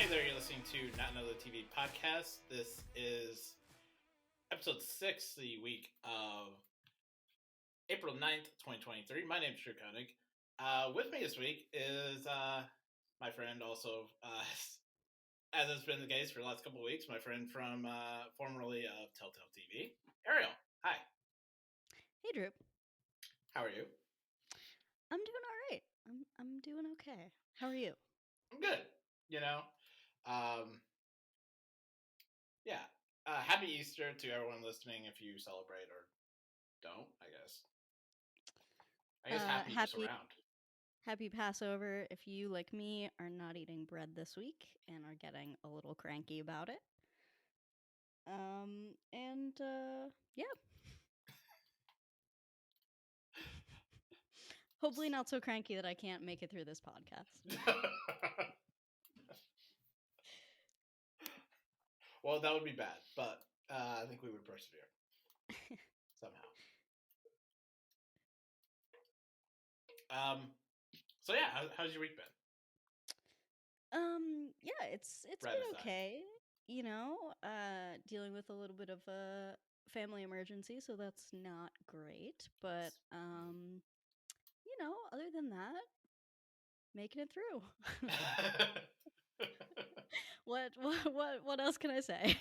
Hey there, you're listening to Not Another TV Podcast. This is episode 6, the week of April 9th, 2023. My name's Drew Koenig. With me this week is my friend, also, as has been the case for the last couple of weeks, my friend from formerly of Telltale TV, Ariel. Hi. Hey, Drew. How are you? I'm doing all right. I'm doing okay. How are you? I'm good. You know, yeah. Happy Easter to everyone listening if you celebrate or don't, I guess. I guess happy just around. Happy Passover if you, like me, are not eating bread this week and are getting a little cranky about it. Yeah. Hopefully not so cranky that I can't make it through this podcast. Well, that would be bad, but I think we would persevere somehow. So yeah, how's your week been? Yeah, it's been okay. You know, dealing with a little bit of a family emergency, so that's not great. But you know, other than that, making it through. What else can I say?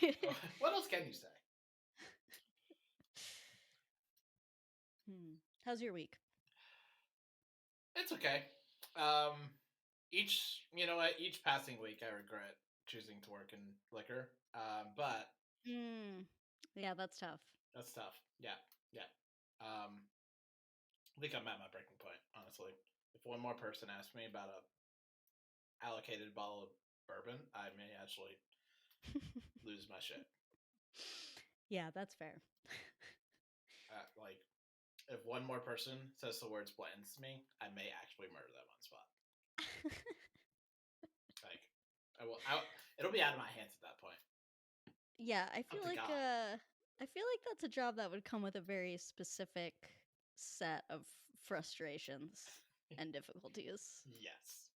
What else can you say? How's your week? It's okay. Each passing week I regret choosing to work in liquor. But yeah, that's tough. That's tough. Yeah. I think I'm at my breaking point, honestly. If one more person asks me about a allocated bottle of bourbon, I may actually lose my shit. Yeah, that's fair. Like, if one more person says the words Blanton's to me, I may actually murder them on the spot. Like, it'll be out of my hands at that point. Yeah, I feel like that's a job that would come with a very specific set of frustrations and difficulties. Yes.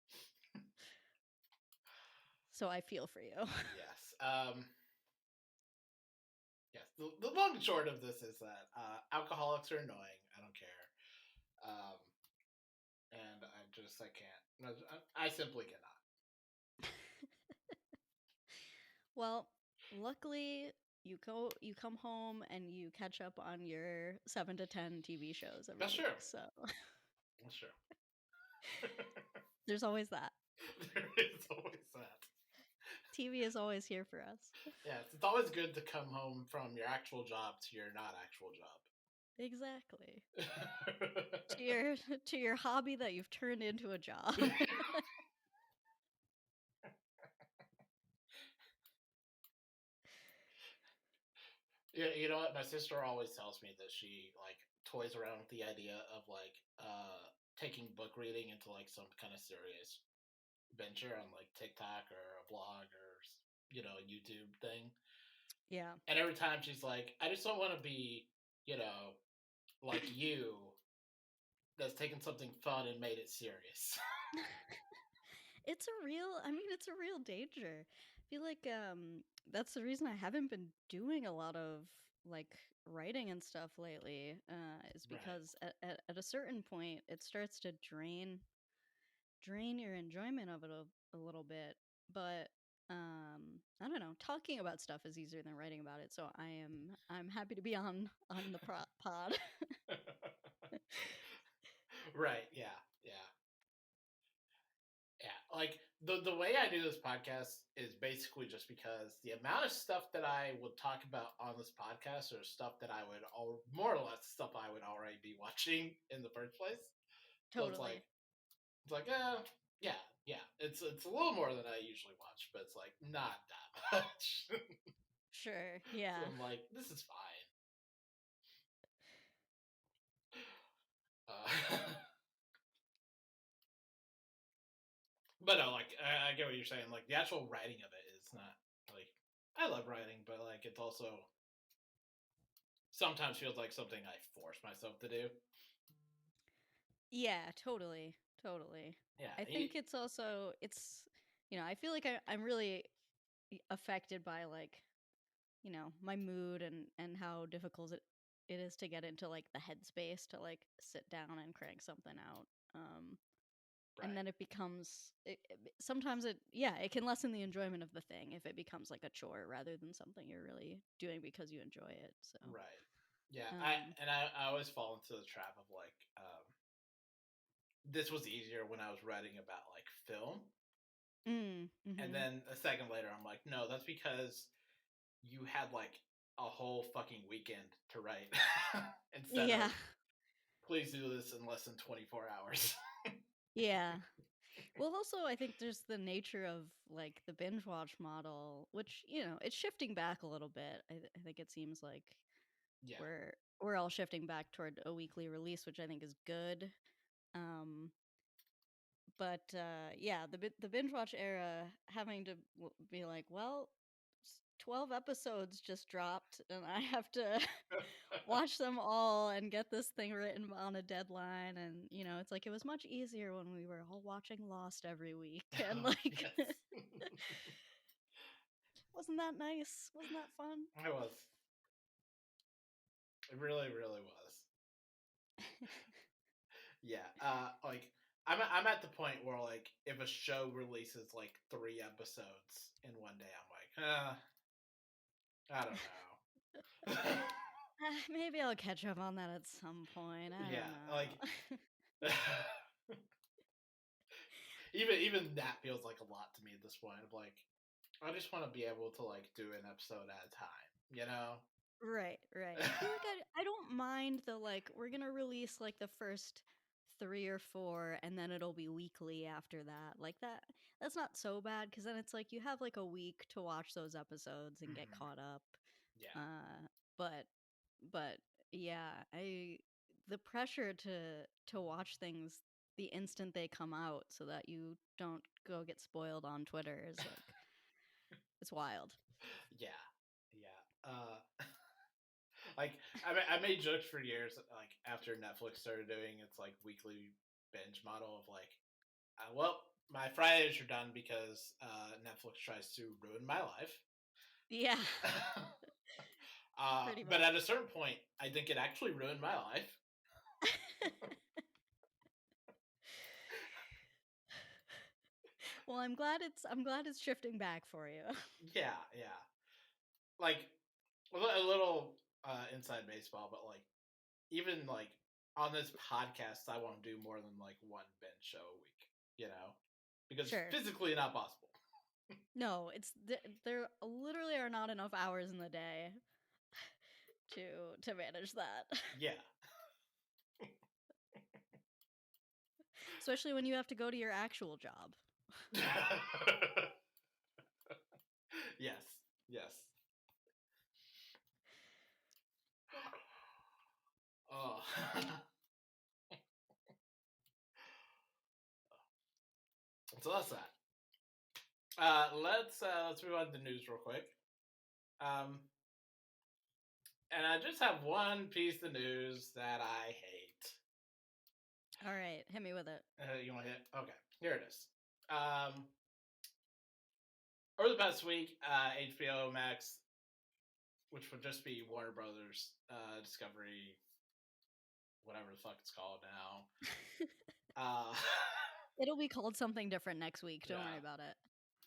So I feel for you. Yes. Yes. The long and short of this is that alcoholics are annoying. I don't care. And I can't. I simply cannot. Well, luckily you come home and you catch up on your 7 to 10 TV shows every week. So that's true. There's always that. There is always that. TV is always here for us. Yes, it's always good to come home from your actual job to your not actual job. Exactly. to your hobby that you've turned into a job. Yeah, you know what? My sister always tells me that she toys around with the idea of taking book reading into some kind of serious venture on TikTok or a blog or a YouTube thing. Yeah. And every time she's like, I just don't want to be, like you that's taken something fun and made it serious. It's a real danger. I feel like that's the reason I haven't been doing a lot of writing and stuff lately, is because at a certain point it starts to drain your enjoyment of it a little bit. But I don't know, talking about stuff is easier than writing about it, so I'm happy to be on the pod. Right. Yeah. Like the way I do this podcast is basically just because the amount of stuff that I would talk about on this podcast are stuff that I would more or less stuff I would already be watching in the first place. Totally. So yeah. It's a little more than I usually watch, but it's not that much. Sure. Yeah. So I'm like, this is fine. But no, I get what you're saying. Like the actual writing of it is not I love writing, but it's also sometimes feels like something I force myself to do. Yeah, totally. Yeah, I think it's also I feel like I'm really affected by like my mood and how difficult it is to get into like the headspace to like sit down and crank something out. And Right. then it becomes sometimes it can lessen the enjoyment of the thing if it becomes like a chore rather than something you're really doing because you enjoy it. So Right. Yeah. um I always fall into the trap of like this was easier when I was writing about like film. And mm-hmm. then a second later I'm like, no, that's because you had like a whole fucking weekend to write instead Yeah. of please do this in less than 24 hours. Yeah. Well, also, I think there's the nature of like the binge watch model, which it's shifting back a little bit. I think it seems like Yeah. we're all shifting back toward a weekly release, which I think is good. Um, but yeah, the binge watch era, having to be like, well, 12 episodes just dropped, and I have to watch them all and get this thing written on a deadline. And it's like it was much easier when we were all watching Lost every week, and like Yes. wasn't that nice? Wasn't that fun? It was. It really, really was. Yeah. Like I'm at the point where like if a show releases like 3 episodes in one day, I'm like, I don't know. Maybe I'll catch up on that at some point. I Yeah, don't like know. even that feels like a lot to me at this point. Of like, I just want to be able to like do an episode at a time, you know? Right, right. I feel like I don't mind the like we're gonna release like the first 3 or 4 and then it'll be weekly after that. Like that's not so bad because then it's like you have like a week to watch those episodes and get Mhm. caught up. Yeah, Uh but yeah, I the pressure to watch things the instant they come out so that you don't go get spoiled on Twitter is like it's wild. yeah, yeah. Like I made jokes for years. Like after Netflix started doing its like weekly binge model of like, well, my Fridays are done because Netflix tries to ruin my life. Yeah, pretty But much. at a certain point, I think it actually ruined my life. Well, I'm glad it's shifting back for you. Yeah, yeah. Like a little inside baseball, but like even like on this podcast, I won't do more than like one bench show a week, you know, because Sure. physically not possible. No, there literally are not enough hours in the day to to manage that. Yeah. Especially when you have to go to your actual job. Yes. Yes. Oh. So that's that. Let's move on to news real quick. Um, and I just have one piece of news that I hate. All right, hit me with it. You want to hit? Okay, here it is. Over the past week, HBO Max, which would just be Warner Brothers Discovery, whatever the fuck it's called now. Uh, It'll be called something different next week. Don't worry yeah, about it.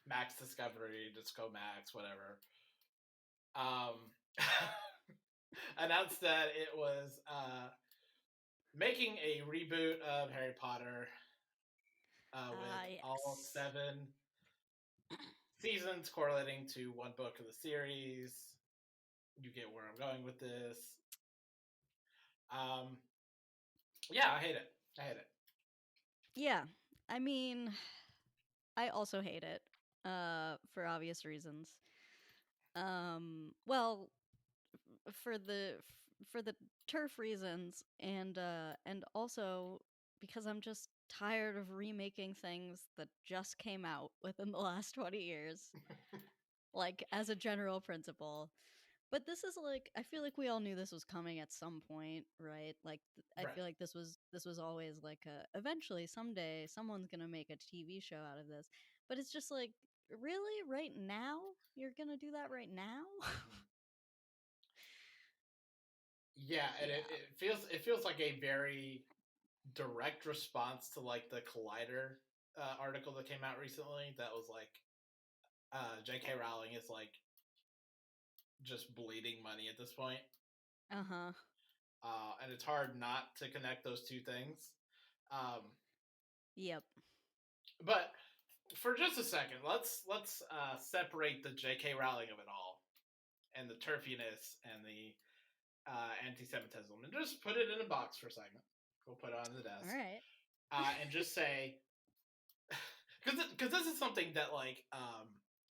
Max Discovery, Disco Max, whatever. Um, announced that it was making a reboot of Harry Potter with all Yes. 7 seasons correlating to one book of the series. You get where I'm going with this. Um, yeah, I hate it. I hate it. Yeah. I mean, I also hate it. For obvious reasons. Well, for the turf reasons and also because I'm just tired of remaking things that just came out within the last 20 years like as a general principle. But this is like I feel like we all knew this was coming at some point, right? Like I Right. feel like this was always like a eventually someday someone's going to make a TV show out of this. But it's just like, really, right now? You're gonna do that right now? Yeah, and Yeah. it feels like a very direct response to like the Collider article that came out recently. That was like J.K. Rowling is like just bleeding money at this point, Uh-huh. and it's hard not to connect those two things. Um, Yep. but for just a second, let's separate the J.K. Rowling of it all and the turfiness and the anti-Semitism, and just put it in a box for a second. We'll put it on the All desk, right. and just say, because this is something that like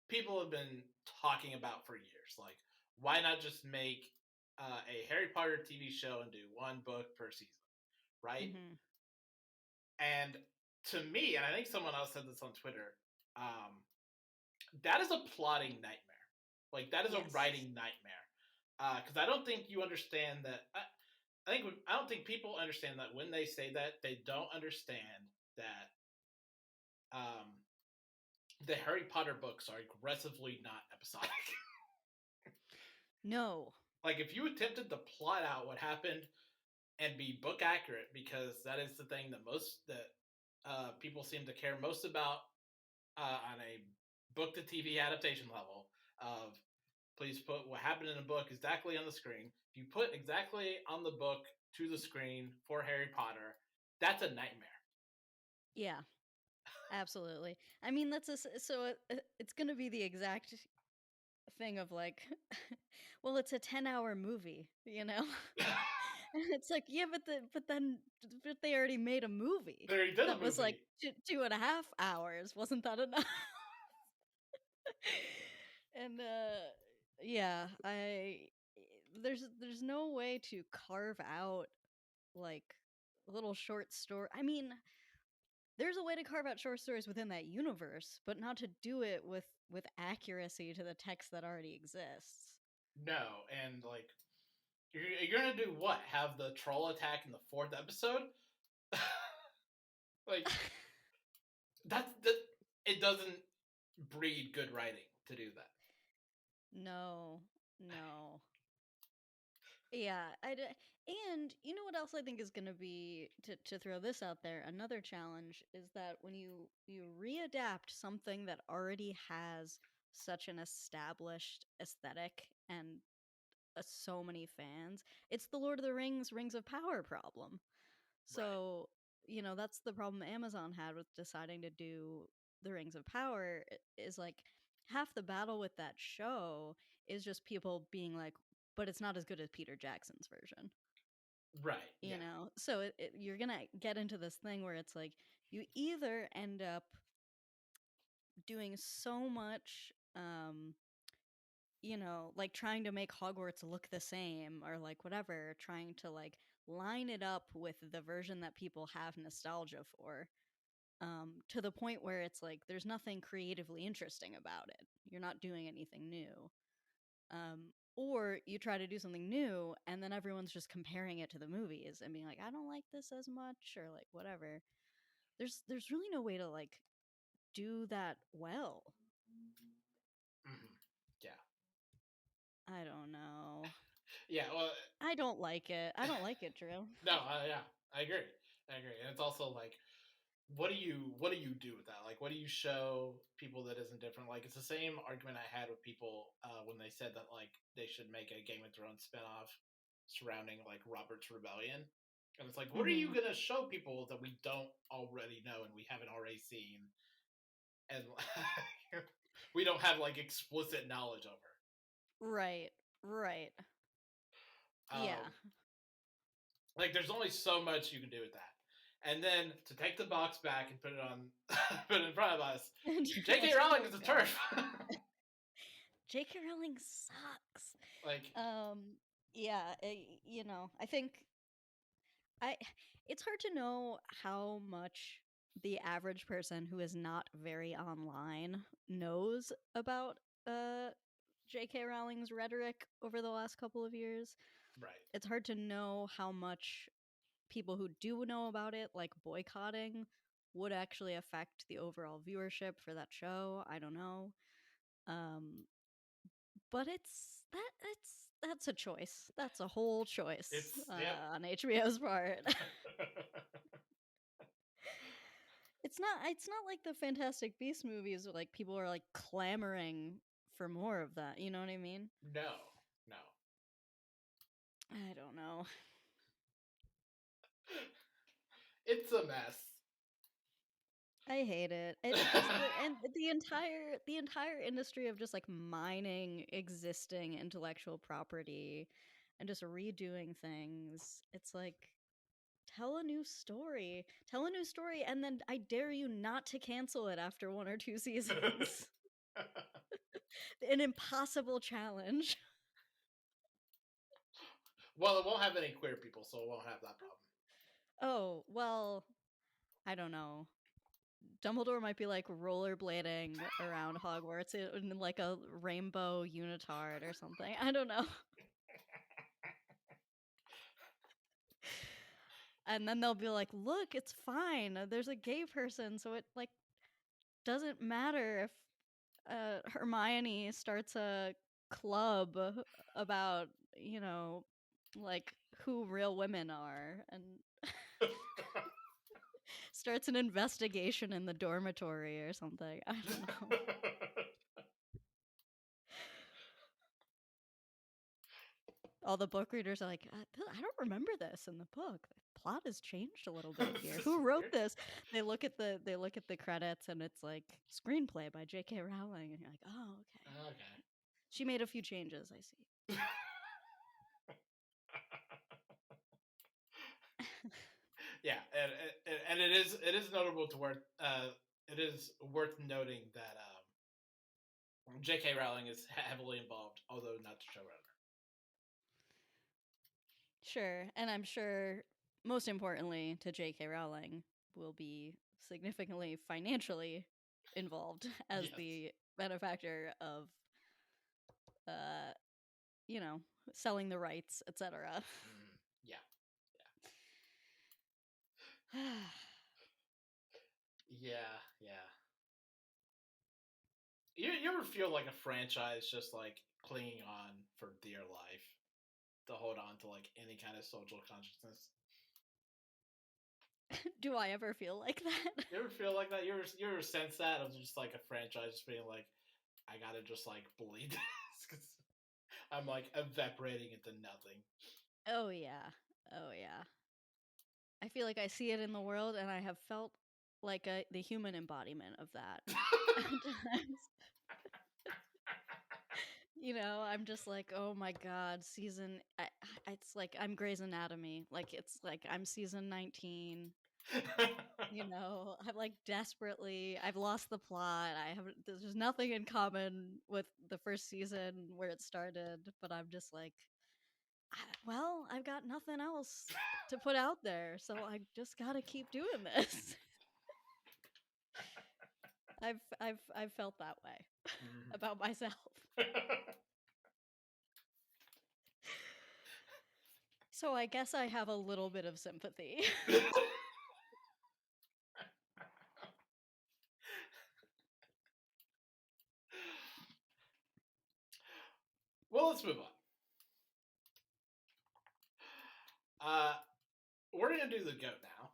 people have been talking about for years. Like, why not just make a Harry Potter TV show and do one book per season, right? Mm-hmm. And to me, and I think someone else said this on Twitter, um, that is a plotting nightmare. Like that is a Yes. writing nightmare. Because I don't think you understand that. I don't think people understand that when they say that they don't understand that the Harry Potter books are aggressively not episodic. No. Like if you attempted to plot out what happened and be book accurate, because that is the thing that most that people seem to care most about on a book to TV adaptation level of please put what happened in the book exactly on the screen. If you put exactly on the book to the screen for Harry Potter, that's a nightmare. Yeah. Absolutely. I mean, so it's going to be the exact thing of like, well, it's a 10-hour movie, you know? And it's like, yeah, but they already made a movie They already did a that was like movie. 2.5 hours. Wasn't that enough? And yeah, there's no way to carve out like little short story. I mean, there's a way to carve out short stories within that universe, but not to do it with accuracy to the text that already exists. No, and like you're gonna do what? Have the troll attack in the fourth episode? Like that. It doesn't breed good writing to do that. No, no. Yeah, and you know what else I think is going to be to throw this out there. Another challenge is that when you readapt something that already has such an established aesthetic and so many fans, it's the Lord of the Rings Rings of Power problem. Right. So, that's the problem Amazon had with deciding to do the Rings of Power is like half the battle with that show is just people being like, but it's not as good as Peter Jackson's version. Right. Yeah. So you're gonna get into this thing where it's like you either end up doing so much like trying to make Hogwarts look the same or like whatever, trying to like line it up with the version that people have nostalgia for, to the point where it's like there's nothing creatively interesting about it. You're not doing anything new. Or you try to do something new and then everyone's just comparing it to the movies and being like, I don't like this as much or like whatever. There's really no way to like do that well. Mm-hmm. Yeah. I don't know. Yeah. Well, I don't like it. I don't like it, Drew. no. Yeah. I agree. I agree. And it's also like, what do you do with that? Like, what do you show people that isn't different? Like, it's the same argument I had with people when they said that like they should make a Game of Thrones spinoff surrounding like Robert's Rebellion. And it's like, what are you Mm-hmm. gonna show people that we don't already know and we haven't already seen, and we don't have like explicit knowledge over? Right. Right. Yeah. Um, like, there's only so much you can do with that. And then to take the box back and put it on, put it in front of us, J.K. Rowling is a God. turf. J.K. Rowling sucks. Like, Yeah, I think I it's hard to know how much the average person who is not very online knows about J.K. Rowling's rhetoric over the last couple of years. right. It's hard to know how much people who do know about it like boycotting would actually affect the overall viewership for that show. I don't know. But that's a choice. That's a whole choice It's yep. on HBO's part. It's not like the Fantastic Beasts movies where like people are like clamoring for more of that. You know what I mean? No, no. I don't know. It's a mess. I hate it. It's just the entire industry of just like mining existing intellectual property and just redoing things. It's like tell a new story. Tell a new story and then I dare you not to cancel it after 1 or 2 seasons. An impossible challenge. Well, it won't have any queer people, so it won't have that problem. Oh, well, I don't know. Dumbledore might be like rollerblading around Hogwarts in like a rainbow unitard or something. I don't know. And then they'll be like, "Look, it's fine. There's a gay person, so it like doesn't matter if Hermione starts a club about, like who real women are and starts an investigation in the dormitory or something. I don't know." All the book readers are like, I don't remember this in the book. The plot has changed a little bit here. Who wrote this? They look at the credits and it's like screenplay by J.K. Rowling, and you're like, oh, okay. Okay. She made a few changes. I see. Yeah, and it is notable to where it is worth noting that J.K. Rowling is heavily involved, although not the showrunner. Sure, and I'm sure most importantly to J.K. Rowling will be significantly financially involved as Yes. the benefactor of, uh, selling the rights, etc. Yeah. Yeah, yeah. You ever feel like a franchise just like clinging on for dear life to hold on to like any kind of social consciousness? Do I ever feel like that? You ever feel like that? You ever sense that of just like a franchise just being like, I gotta just like bleed this because I'm like evaporating into nothing. Oh yeah. Oh yeah. I feel like I see it in the world and I have felt like the human embodiment of that. I'm just like, oh my god, it's like I'm Grey's Anatomy. Like it's like I'm season 19. I'm like desperately, I've lost the plot. There's nothing in common with the first season where it started, but I'm just like, well, I've got nothing else to put out there, so I just gotta keep doing this. I've felt that way about myself. So I guess I have a little bit of sympathy. Well, let's move on. We're gonna do the goat now.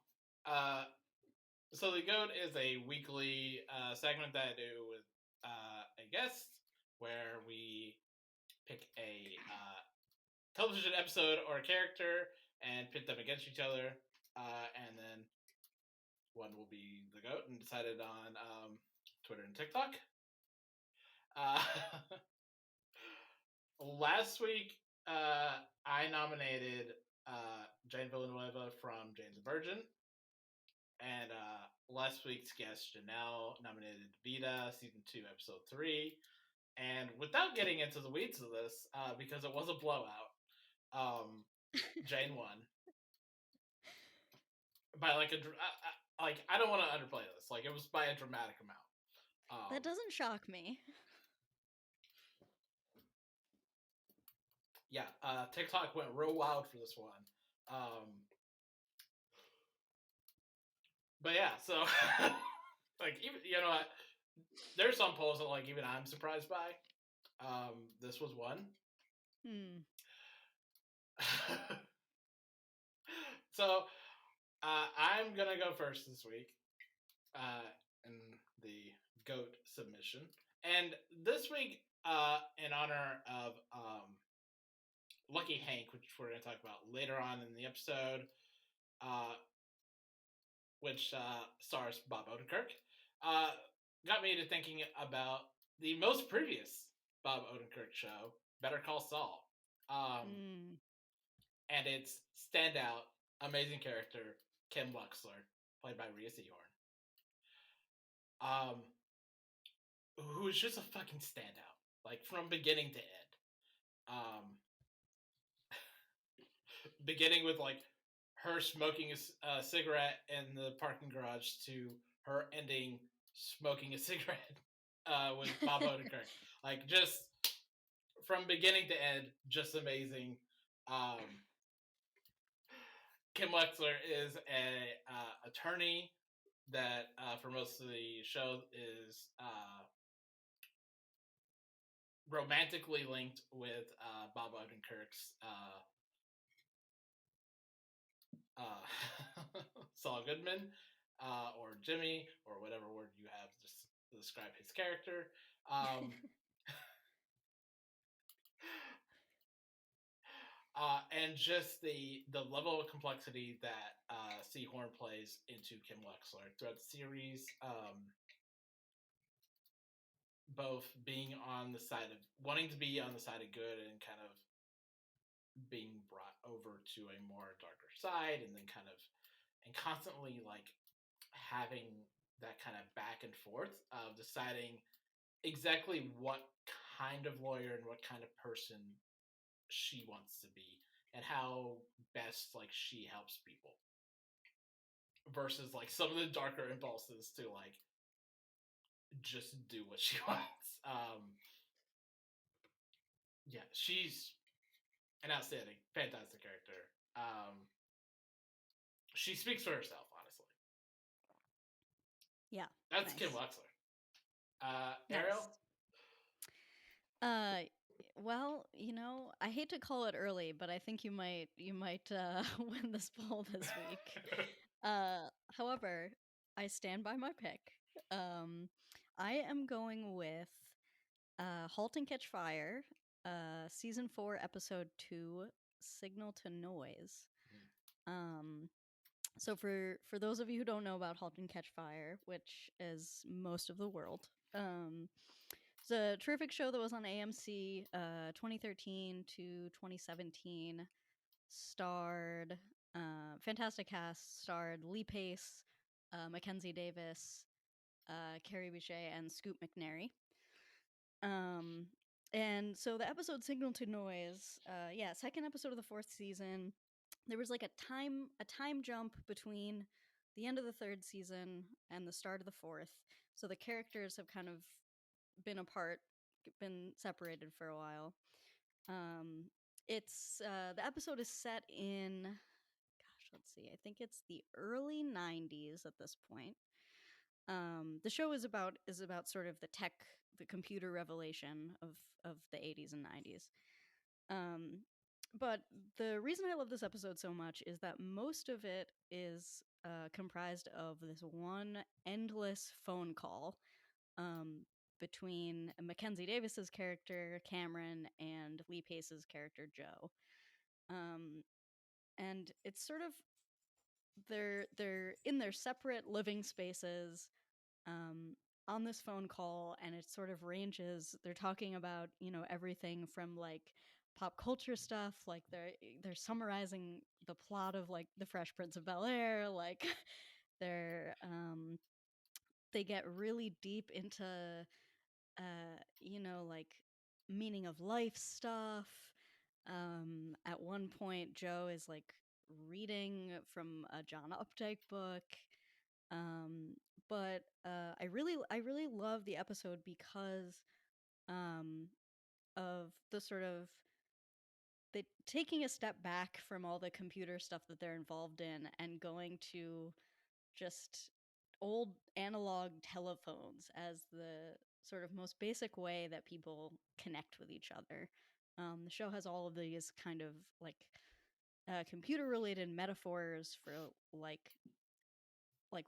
So the goat is a weekly segment that I do with a guest, where we pick a television episode or a character and pit them against each other, and then one will be the goat, and decided on Twitter and TikTok. Last week, I nominated Jane Villanueva from Jane's a Virgin, and last week's guest Janelle nominated Vita, season 2, episode 3. And without getting into the weeds of this, because it was a blowout, Jane won by like I don't want to underplay this. Like it was by a dramatic amount. That doesn't shock me. Yeah, TikTok went real wild for this one. But yeah, so like even you know what, there's some polls that like even I'm surprised by. This was one. Hmm. So I'm gonna go first this week in the goat submission, and this week in honor of Lucky Hank, which we're gonna talk about later on in the episode, uh, which stars Bob Odenkirk, uh, got me to thinking about the most previous Bob Odenkirk show, Better Call Saul. Hmm. And its standout, amazing character, Kim Wexler, played by Rhea Seahorn. Who is just a fucking standout, like from beginning to end. Um, Beginning with like her smoking a cigarette in the parking garage to her ending smoking a cigarette with Bob Odenkirk. Like just from beginning to end, just amazing. Um, Kim Wexler is a attorney that for most of the show is romantically linked with Bob Odenkirk's Saul Goodman or Jimmy or whatever word you have to describe his character. Um, and just the level of complexity that Seahorn plays into Kim Wexler throughout the series, both being on the side of wanting to be on the side of good and kind of being brought over to a more darker side, and then kind of and constantly like having that kind of back and forth of deciding exactly what kind of lawyer and what kind of person she wants to be and how best like she helps people versus like some of the darker impulses to like just do what she wants. Yeah, she's an outstanding, fantastic character. She speaks for herself, honestly. Yeah. That's Kim Nice. Wexler. Ariel? Nice. Uh, well, I hate to call it early, but I think you might win this poll this week. However, I stand by my pick. Um, I am going with *Halt and Catch Fire*, season 4, episode 2, *Signal to Noise*. Um, so for those of you who don't know about *Halt and Catch Fire*, which is most of the world, it's a terrific show that was on AMC 2013 to 2017. Starred fantastic cast. Starred Lee Pace, Mackenzie Davis, Carrie Boucher, and Scoot McNairy. Um, and so the episode "Signal to Noise," yeah, second episode of the 4th season. There was like a time jump between the end of the 3rd season and the start of the 4th. So the characters have kind of been apart, been separated for a while. Um, it's the episode is set in, gosh, let's see, I think it's the early '90s at this point. The show is about sort of the computer revelation of the '80s and '90s. Um, but the reason I love this episode so much is that most of it is comprised of this one endless phone call um, between Mackenzie Davis's character Cameron and Lee Pace's character Joe. Um, and it's sort of they're in their separate living spaces um, on this phone call, and it sort of ranges. They're talking about everything from like pop culture stuff, like they're summarizing the plot of like The Fresh Prince of Bel Air, like they're they get really deep into like meaning of life stuff. At one point, Joe is like reading from a John Updike book. Um, but I really love the episode because um, of the sort of the taking a step back from all the computer stuff that they're involved in and going to just old analog telephones as the sort of most basic way that people connect with each other. The show has all of these kind of like computer related metaphors for like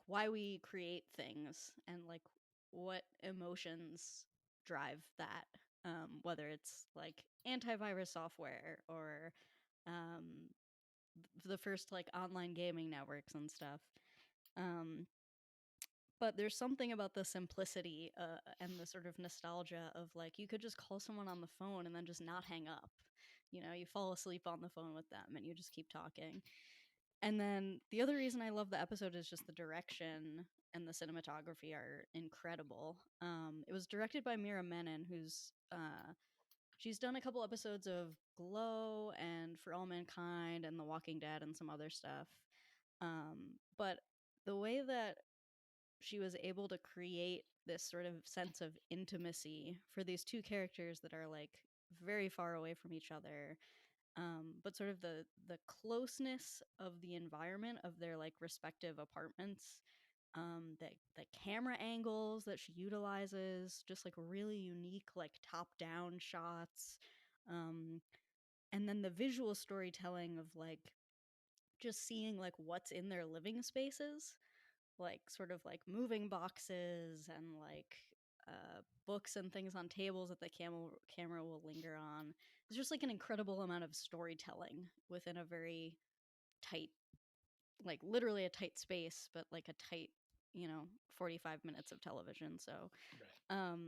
why we create things and like what emotions drive that, whether it's like antivirus software or um, the first like online gaming networks and stuff. um, but there's something about the simplicity and the sort of nostalgia of like you could just call someone on the phone and then just not hang up. You fall asleep on the phone with them and you just keep talking. And then the other reason I love the episode is just the direction and the cinematography are incredible. It was directed by Mira Menon, who's she's done a couple episodes of Glow and For All Mankind and The Walking Dead and some other stuff. But the way that she was able to create this sort of sense of intimacy for these two characters that are like very far away from each other, but sort of the closeness of the environment of their like respective apartments, the camera angles that she utilizes, just like really unique like top down shots, um, and then the visual storytelling of like just seeing like what's in their living spaces, like sort of like moving boxes and like books and things on tables that the camera will linger on. It's just like an incredible amount of storytelling within a very tight, like literally a tight space, but like a tight, 45 minutes of television. So Right.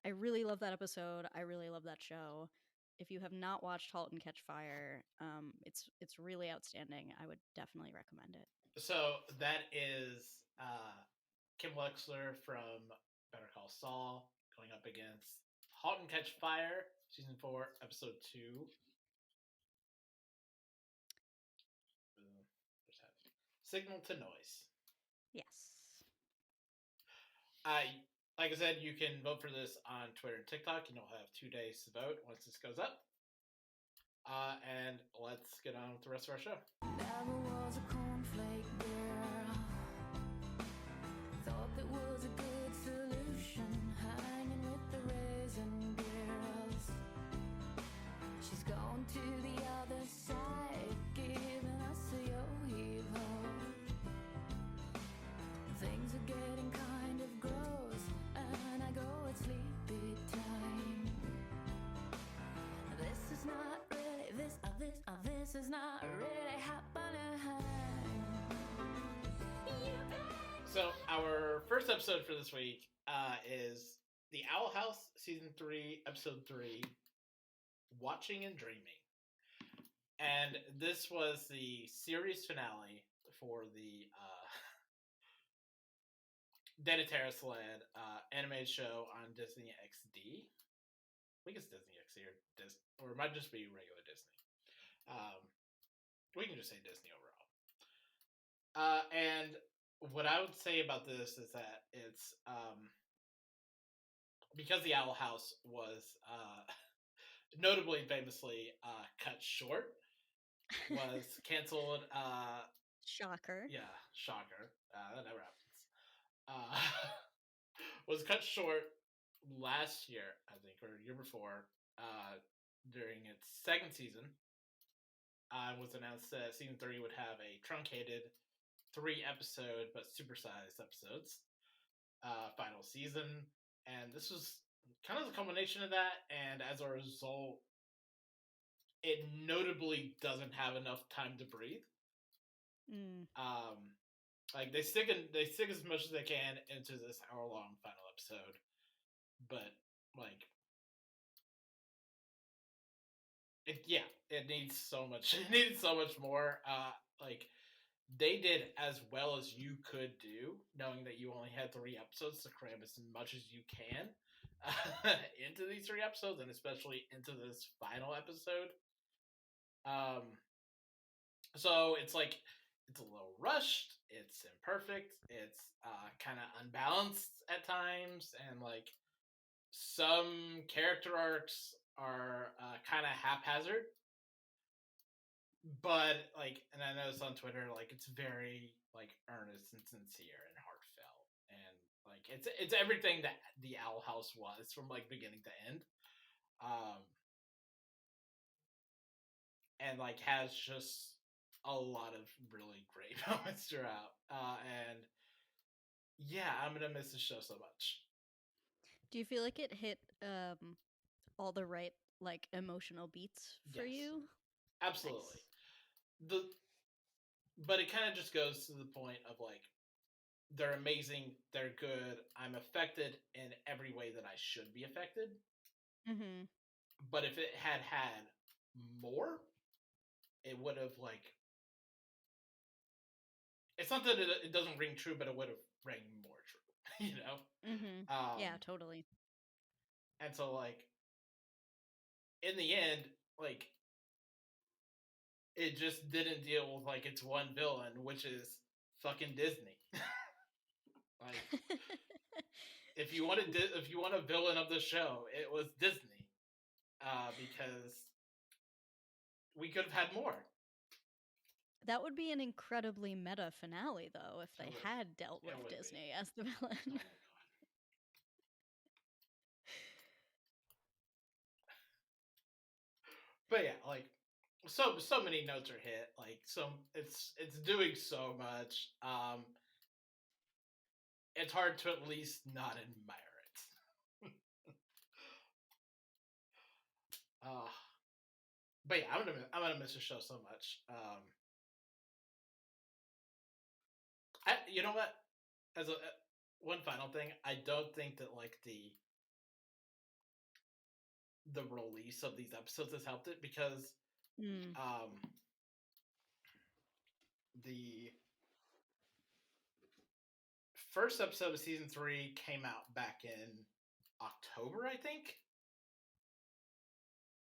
I really love that episode. I really love that show. If you have not watched *Halt and Catch Fire*, it's really outstanding. I would definitely recommend it. So that is Kim Wexler from Better Call Saul going up against *Halt and Catch Fire*, season 4, episode 2. Signal to Noise. Yes. Like I said, you can vote for this on Twitter and TikTok, and you'll have 2 days to vote once this goes up. And let's get on with the rest of our show. Never was a cornflake girl. Thought that was a good solution, hanging with the raisin girls. She's gone to the other side, giving us a yo-heave-ho. Things are getting kind of gross, and I go at sleepy time. This is not really, this is not really happening. So our first episode for this week is The Owl House, season 3, episode 3, Watching and Dreaming. And this was the series finale for the Dana Terrace-led animated show on Disney XD. I think it's Disney XD or it might just be regular Disney. We can just say Disney overall. And what I would say about this is that it's because the Owl House was notably and famously cut short, was canceled. Shocker. Yeah, shocker. That never happens. Was cut short last year, I think, or year before, during its second season. Was announced that season 3 would have a truncated 3-episode but supersized episodes final season, and this was kind of the culmination of that. And as a result, it notably doesn't have enough time to breathe. Like they stick as much as they can into this hour-long final episode, but like it needs so much. It needed so much more. Like they did as well as you could do, knowing that you only had 3 episodes to cram as much as you can into these 3 episodes, and especially into this final episode. So it's like it's a little rushed, it's imperfect, it's kind of unbalanced at times, and like some character arcs are kind of haphazard. but like, and I noticed on Twitter, like it's very like earnest and sincere and heartfelt, and like it's everything that the Owl House was from like beginning to end, um, and like has just a lot of really great moments throughout, and yeah, I'm gonna miss the show so much. Do you feel like it hit all the right like emotional beats for Yes, you? absolutely. Nice. The but it kind of just goes to the point of like they're amazing, they're good. I'm affected in every way that I should be affected. Mhm. But if it had had more, it would have like. It's not that it doesn't ring true, but it would have rang more true, you know. Mhm. Yeah, totally. And so like in the end, like it just didn't deal with like its one villain, which is fucking Disney. Like if you want a villain of the show, it was Disney, because we could have had more. That would be an incredibly meta finale, though, if It they would. had dealt It with would be. Disney as the Oh villain. my god. But yeah, like so many notes are hit. Like it's doing so much. It's hard to at least not admire it. uh, but yeah, I'm gonna miss the show so much. You know what? As a one final thing, I don't think that like the release of these episodes has helped it because Mm. um the first episode of season 3 came out back in October, I think.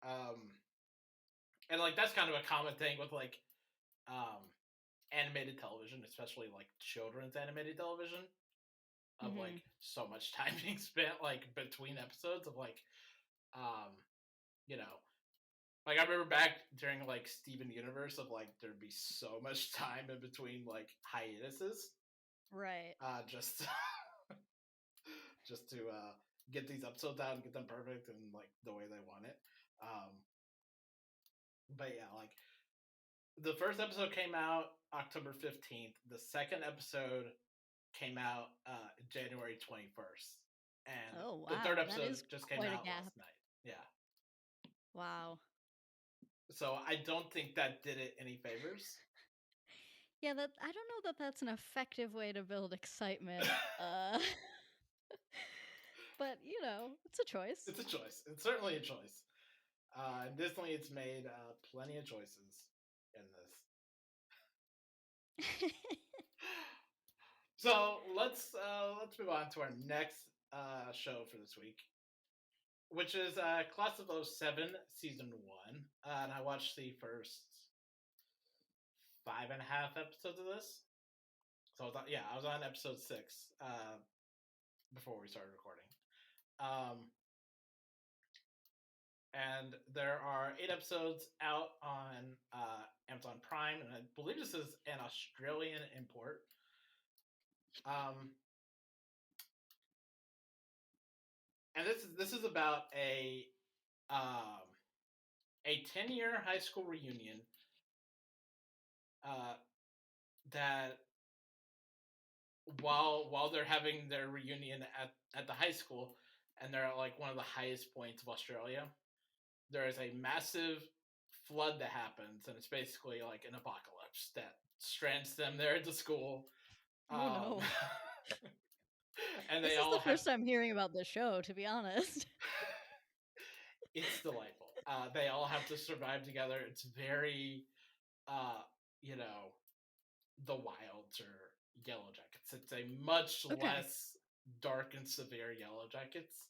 Um, and like that's kind of a common thing with like um, animated television, especially like children's animated television, of Mhm. like so much time being spent like between episodes of like um, you know, like I remember back during like Steven Universe of like there'd be so much time in between like hiatuses, Right. just just to get these episodes out and get them perfect and like the way they want it. But yeah, like the first episode came out October 15th. The second episode came out January 21st. And Oh, the third wow. That episode is just came quite a out gap. last night. Yeah. Wow. So I don't think that did it any favors. Yeah, that I don't know that that's an effective way to build excitement. But, it's a choice. It's a choice. It's certainly a choice. And Disney, it's made plenty of choices in this. So let's move on to our next show for this week, which is Class of '07 season 1. And I watched the first 5.5 episodes of this. So I was on episode 6 before we started recording. And there are 8 episodes out on Amazon Prime, and I believe this is an Australian import. And this is about um, a 10-year high school reunion uh, that while they're having their reunion at the high school, and they're at like one of the highest points of Australia, there is a massive flood that happens, and it's basically like an apocalypse that strands them there at the school. Oh Um, no. and This they is the all have. first time hearing about this show, to be honest. It's delightful. They all have to survive together. It's very, uh, you know, the Wilds or Yellowjackets. It's a much Okay. less dark and severe Yellowjackets.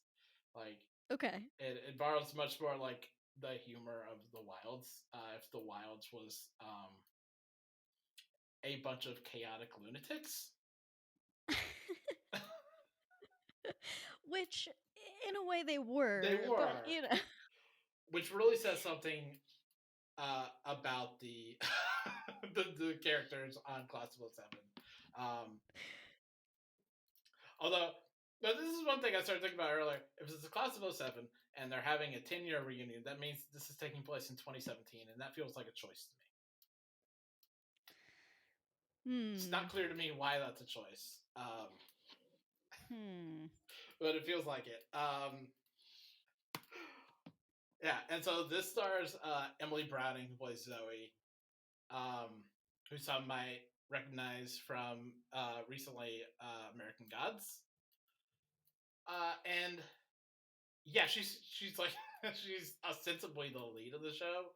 Like Okay. it borrows much more like the humor of the Wilds. If the Wilds was a bunch of chaotic lunatics, Which, in a way, they they were, but were, which really says something about the, the characters on Classical 7. Although, but this is one thing I started thinking about earlier. If it's a Class of '07 and they're having a 10-year reunion, that means this is taking place in 2017, and that feels like a choice to me. It's not clear to me why that's a choice. But it feels like it. Yeah, and so this stars Emily Browning, who plays Zoe, who some might recognize from recently American Gods. And yeah, she's like she's ostensibly the lead of the show,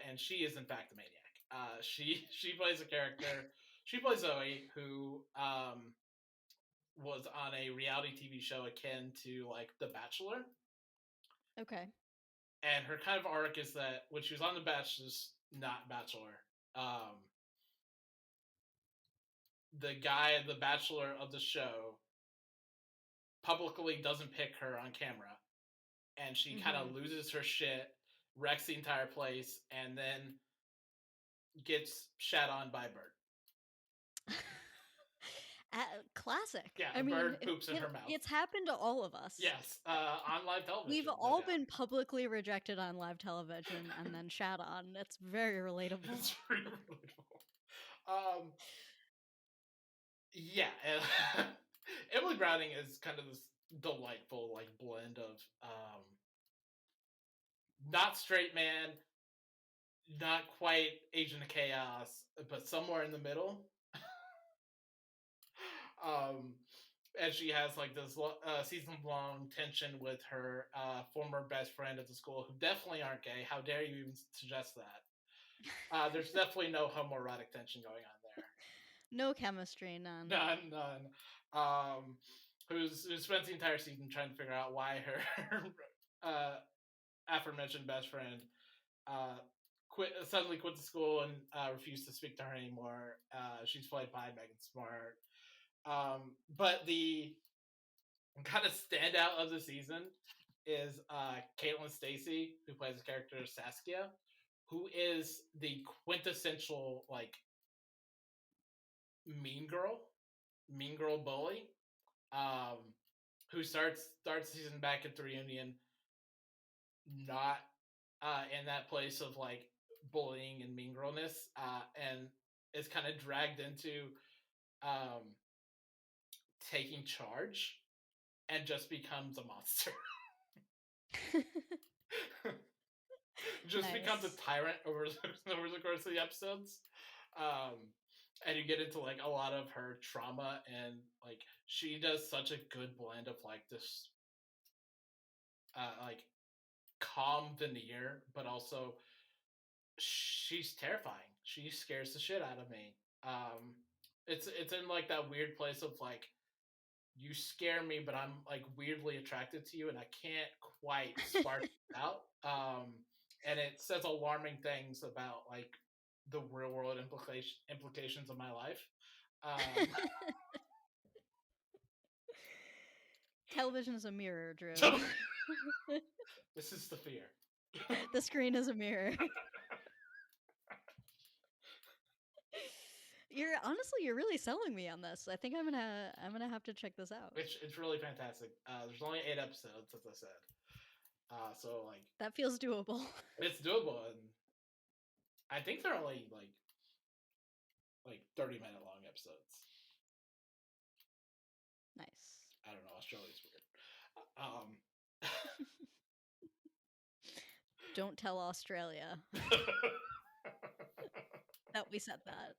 and she is in fact a maniac. She plays a character. She plays Zoe, who was on a reality TV show akin to like The Bachelor. Okay. And her kind of arc is that when she was on The Bachelor, the guy, the Bachelor of the show, publicly doesn't pick her on camera, and she kind of loses her shit, wrecks the entire place, and then gets shat on by a bird. Classic. Yeah, I mean, bird poops in her mouth. It's happened to all of us. Yes, on live television. We've all been publicly rejected on live television and then shat on. It's very relatable. It's very relatable. Yeah, and Emily Browning is kind of this delightful like blend of not straight man, not quite Agent of Chaos, but somewhere in the middle. And she has like this season-long tension with her former best friend at the school, who definitely aren't gay. How dare you even suggest that? There's definitely no homoerotic tension going on there. No chemistry, none. None. Who spends the entire season trying to figure out why her aforementioned best friend suddenly quit the school and refused to speak to her anymore. She's played by Megan Smart. But the kind of standout of the season is Caitlin Stacey, who plays the character Saskia, who is the quintessential like mean girl bully, who starts the season back at the reunion not in that place of like bullying and mean girlness, and is kind of dragged into taking charge and just becomes a monster. Just becomes a tyrant over the course of the episodes. And you get into like a lot of her trauma, and like she does such a good blend of like this like calm veneer, but also she's terrifying. She scares the shit out of me. It's in like that weird place of like, you scare me, but I'm like weirdly attracted to you, and I can't quite spark it out. And it says alarming things about like the real world implications of my life. Television is a mirror, Drew. This is the fear. The screen is a mirror. You're really selling me on this. I think I'm gonna have to check this out. It's really fantastic. There's only 8 episodes, as I said. So like that feels doable. It's doable, and I think they're only like 30-minute long episodes. Nice. I don't know. Australia's weird. Don't tell Australia that we said that.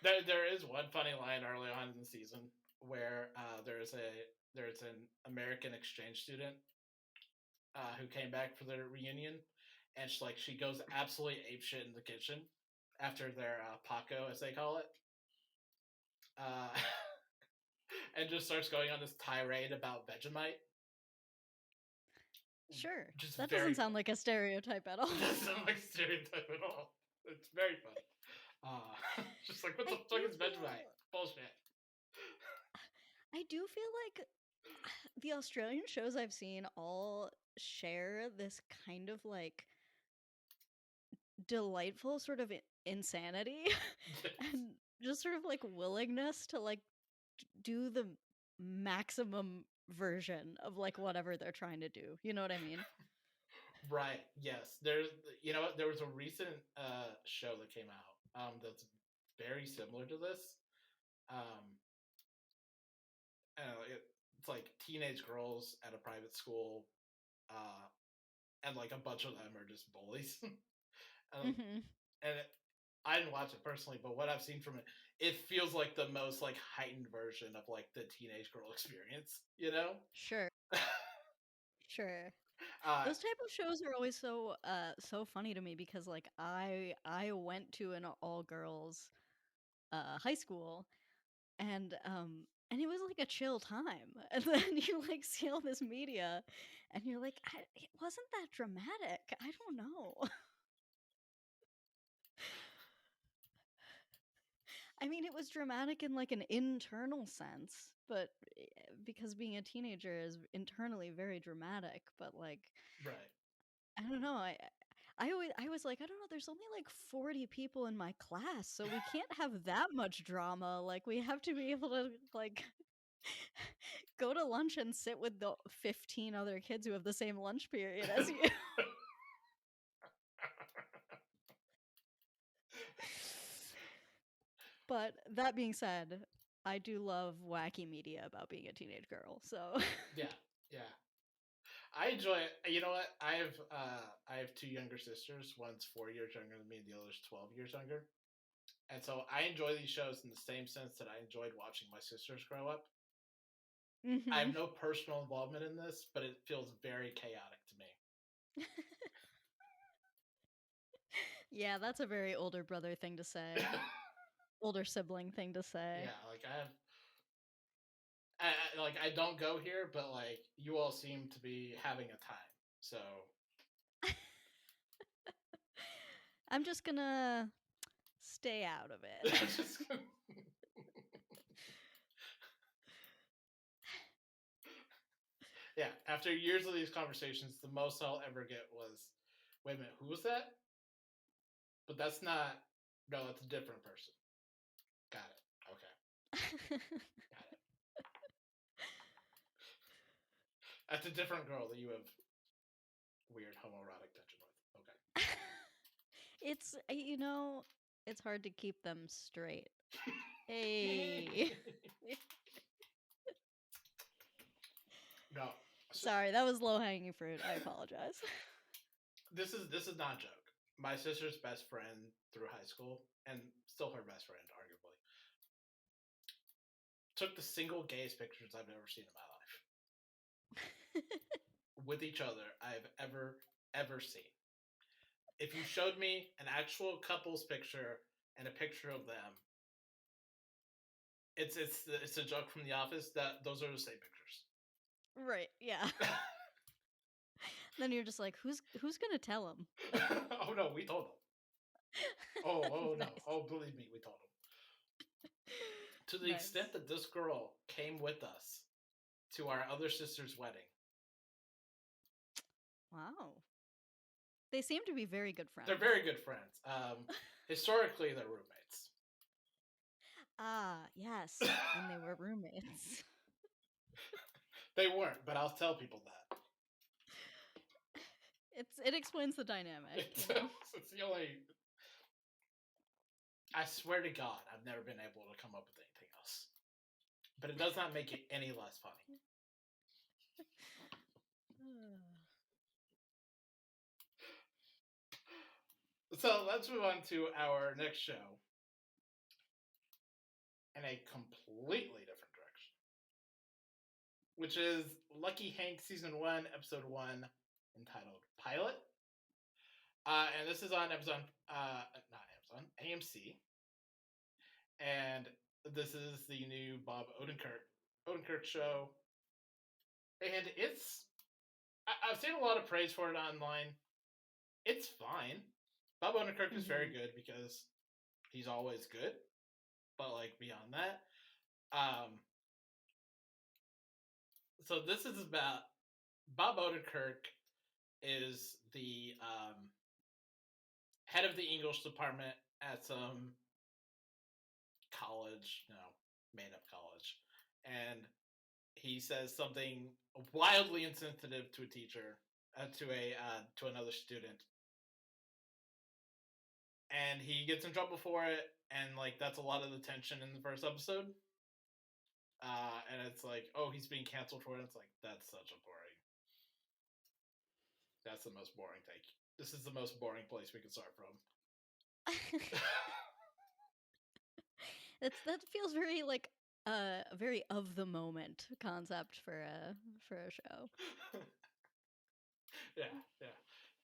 There is one funny line early on in the season where there's an American exchange student who came back for their reunion, and she goes absolutely apeshit in the kitchen after their Paco, as they call it, and just starts going on this tirade about Vegemite. Sure, that doesn't sound like a stereotype at all. It doesn't sound like a stereotype at all. It's very funny. Just like, what the fuck is Vegemite? Bullshit. I do feel like the Australian shows I've seen all share this kind of like delightful sort of insanity and just sort of like willingness to like do the maximum version of like whatever they're trying to do. You know what I mean? Right. Yes. There's, there was a recent show that came out that's very similar to this. Um, it's like teenage girls at a private school, uh, and like a bunch of them are just bullies. Mm-hmm. And I didn't watch it personally, but what I've seen from it, it feels like the most like heightened version of like the teenage girl experience. Sure. Sure. uh, Those type of shows are always so funny to me because like I went to an all girls high school and it was like a chill time. And then you like see all this media and you're like it wasn't that dramatic. I don't know. I mean, it was dramatic in like an internal sense, but because being a teenager is internally very dramatic, but like right. I don't know. I was like, I don't know, there's only like 40 people in my class, so we can't have that much drama. Like we have to be able to like go to lunch and sit with the 15 other kids who have the same lunch period as you. But that being said, I do love wacky media about being a teenage girl. So Yeah. Yeah. I enjoy it. You know what? I have two younger sisters. One's 4 years younger than me, and the other's 12 years younger. And so I enjoy these shows in the same sense that I enjoyed watching my sisters grow up. I have mhm. no personal involvement in this, but it feels very chaotic to me. Yeah, that's a very older brother thing to say. Older sibling thing to say. Yeah, like I don't go here, but like you all seem to be having a time. So I'm just gonna stay out of it. just yeah. After years of these conversations, the most I'll ever get was, "Wait a minute, who was that?" But that's not. No, that's a different person. Got it. Okay, got it. That's a different girl that you have weird homoerotic tension with. Okay. It's it's hard to keep them straight. Hey. No. So Sorry, that was low-hanging fruit. I apologize. this is not a joke. My sister's best friend through high school, and still her best friend, arguably, took the single gayest pictures I've ever seen in my life with each other I've ever seen. If you showed me an actual couple's picture and a picture of them, it's a joke from The Office that those are the same pictures. Right, yeah. Then you're just like, who's gonna tell him? Oh no, we told them. Oh no. Nice. Oh, believe me, we told them. To the Nice. extent that this girl came with us to our other sister's wedding. Wow. They seem to be very good friends. They're very good friends. Historically, they're roommates. Ah, yes. And they were roommates. They weren't, but I'll tell people that. It explains the dynamic. It's You know? the only. I swear to God, I've never been able to come up with anything else. But it does not make it any less funny. So let's move on to our next show in a completely different direction, which is Lucky Hank Season 1, Episode 1, entitled Pilot. And this is on Amazon, not Amazon, AMC. And this is the new Bob Odenkirk show. And I've seen a lot of praise for it online. It's fine. Bob Odenkirk is very good because he's always good. But like beyond that, so this is about Bob Odenkirk is the head of the English department at some college, made up college, and he says something wildly insensitive to a teacher, to another student, and he gets in trouble for it, and like that's a lot of the tension in the first episode. And it's like, oh, he's being canceled for it. It's like that's such a boring. That's the most boring take. This is the most boring place we could start from. That feels very like very of the moment concept for a show. Yeah, yeah.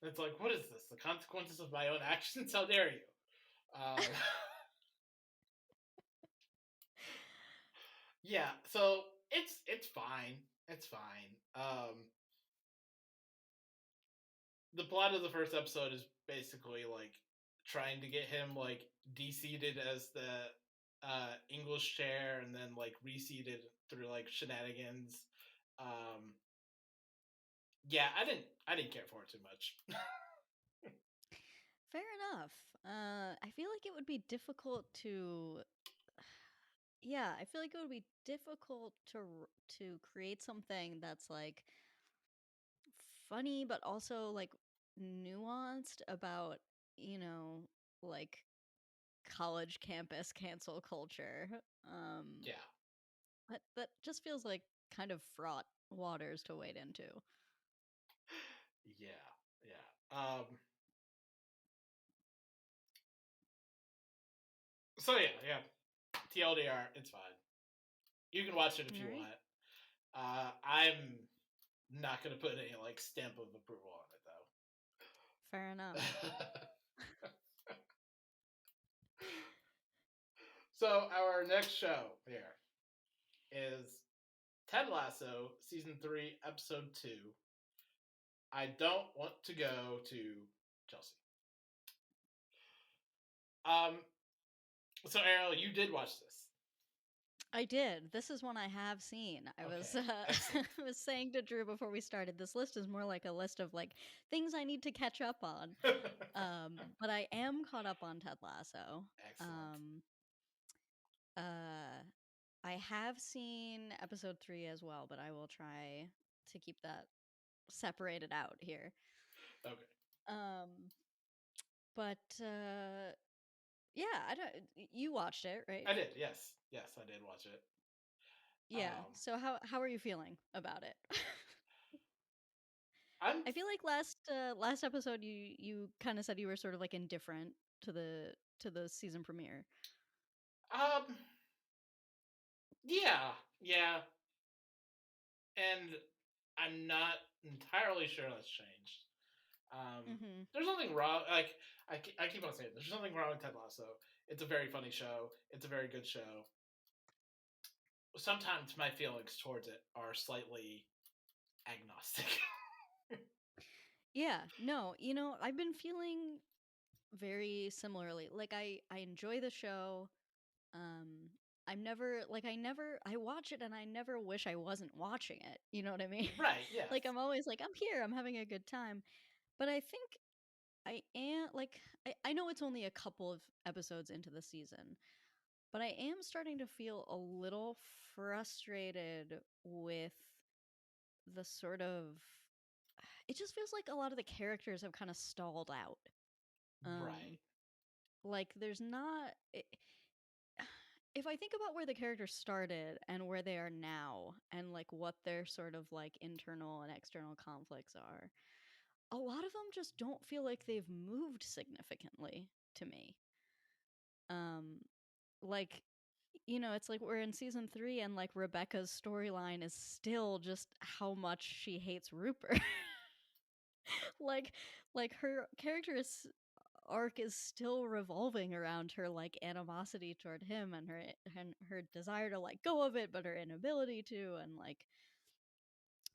It's like, what is this? The consequences of my own actions? How dare you? Yeah, so it's fine. It's fine. The plot of the first episode is basically like trying to get him like de-seated as the English chair, and then like reseated through like shenanigans. Um, yeah, I didn't care for it too much. Fair enough. I feel like it would be difficult to. Yeah, I feel like it would be difficult to create something that's like funny, but also like nuanced about you know like college campus cancel culture. Um, Yeah, that just feels like kind of fraught waters to wade into. yeah, yeah. So yeah. TLDR, it's fine. You can watch it if All you right, want. I'm not gonna put any like stamp of approval on it fair enough. though. So our next show here is Ted Lasso, season 3, episode 2. I don't want to go to Chelsea. Um. So Ariel, you did watch this. I did. This is one I have seen. I was Okay, excellent. I was saying to Drew before we started, this list is more like a list of like things I need to catch up on. But I am caught up on Ted Lasso. Excellent. Um, uh, I have seen episode 3 as well, but I will try to keep that separated out here. Okay, Um, but yeah, I don't. You watched it, right? I did. Yes, yes, I did watch it. Yeah. Um, So how are you feeling about it? I'm I feel like last episode you kind of said you were sort of like indifferent to the season premiere. um yeah, yeah, and I'm not entirely sure that's changed. Mhm. There's nothing wrong. Like I keep on saying, there's nothing wrong with Ted Lasso. It's a very funny show. It's a very good show. Sometimes my feelings towards it are slightly agnostic. Yeah, no, I've been feeling very similarly. Like I enjoy the show. Um I'm never like I watch it and I never wish I wasn't watching it. You know what I mean? Right? Yes. Like I'm always like I'm here, I'm having a good time. But I think I am like I know it's only a couple of episodes into the season, but I am starting to feel a little frustrated with the sort of it just feels like a lot of the characters have kind of stalled out. Right. Like there's not if I think about where the characters started and where they are now and like what their sort of like internal and external conflicts are, a lot of them just don't feel like they've moved significantly to me. Um like it's like we're in season 3 and like Rebecca's storyline is still just how much she hates Rupert. like her character's arc is still revolving around her like animosity toward him and her desire to let go of it but her inability to, and like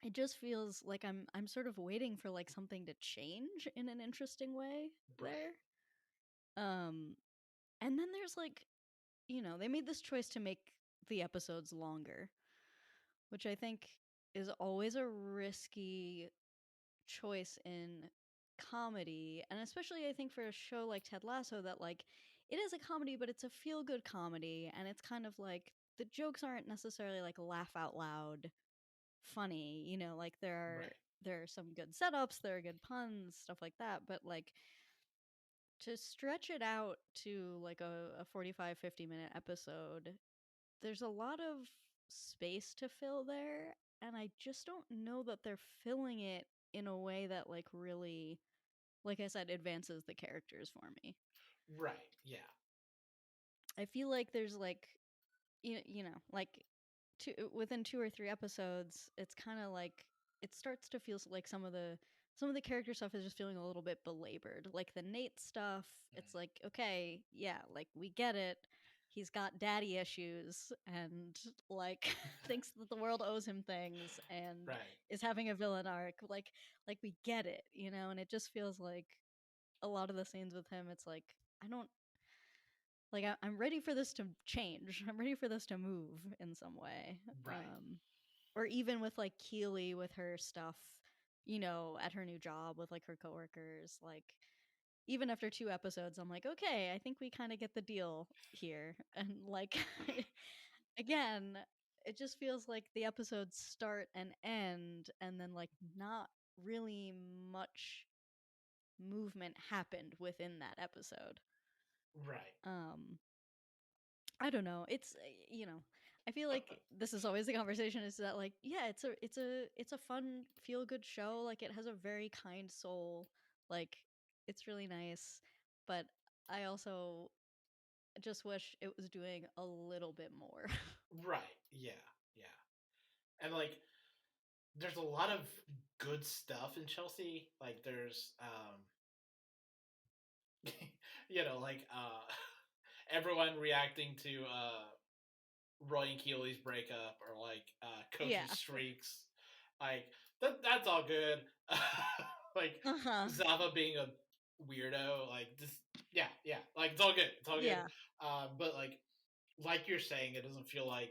it just feels like I'm sort of waiting for like something to change in an interesting way Right. there. Um and then there's like they made this choice to make the episodes longer, which I think is always a risky choice in comedy, and especially I think for a show like Ted Lasso that like it is a comedy but it's a feel good comedy, and it's kind of like the jokes aren't necessarily like laugh out loud funny, you know, like Right. there are some good setups, there are good puns, stuff like that, but like to stretch it out to like a 45-50 minute episode, there's a lot of space to fill there, and I just don't know that they're filling it in a way that like really, like I said, advances the characters for me. Right. Yeah. I feel like there's like you know, like within 2 or 3 episodes, it's kind of like it starts to feel like some of the character stuff is just feeling a little bit belabored. Like the Nate stuff, Mm. it's like okay, yeah, like we get it. He's got daddy issues and like thinks that the world owes him things and Right. is having a villain arc. Like we get it, you know, and it just feels like a lot of the scenes with him, it's like I don't like I'm ready for this to change. I'm ready for this to move in some way. Right. Or even with like Keely with her stuff, you know, at her new job with like her coworkers. Like even after 2 episodes, I'm like, okay, I think we kind of get the deal here. And like again, it just feels like the episodes start and end, and then like not really much movement happened within that episode. Right. Um, I don't know. It's you know, I feel like this is always the conversation is that like yeah, it's a fun feel good show. Like it has a very kind soul. Like it's really nice, but I also just wish it was doing a little bit more. Right. Yeah. Yeah. And like, there's a lot of good stuff in Chelsea. Like, there's, like, everyone reacting to Roy and Keely's breakup, or like Yeah. Coach's shrieks. Like, that's all good. Like, Uh-huh. Zava being a weirdo. Like, just, yeah, yeah. Like, it's all good. It's all good. Yeah. But like you're saying, it doesn't feel like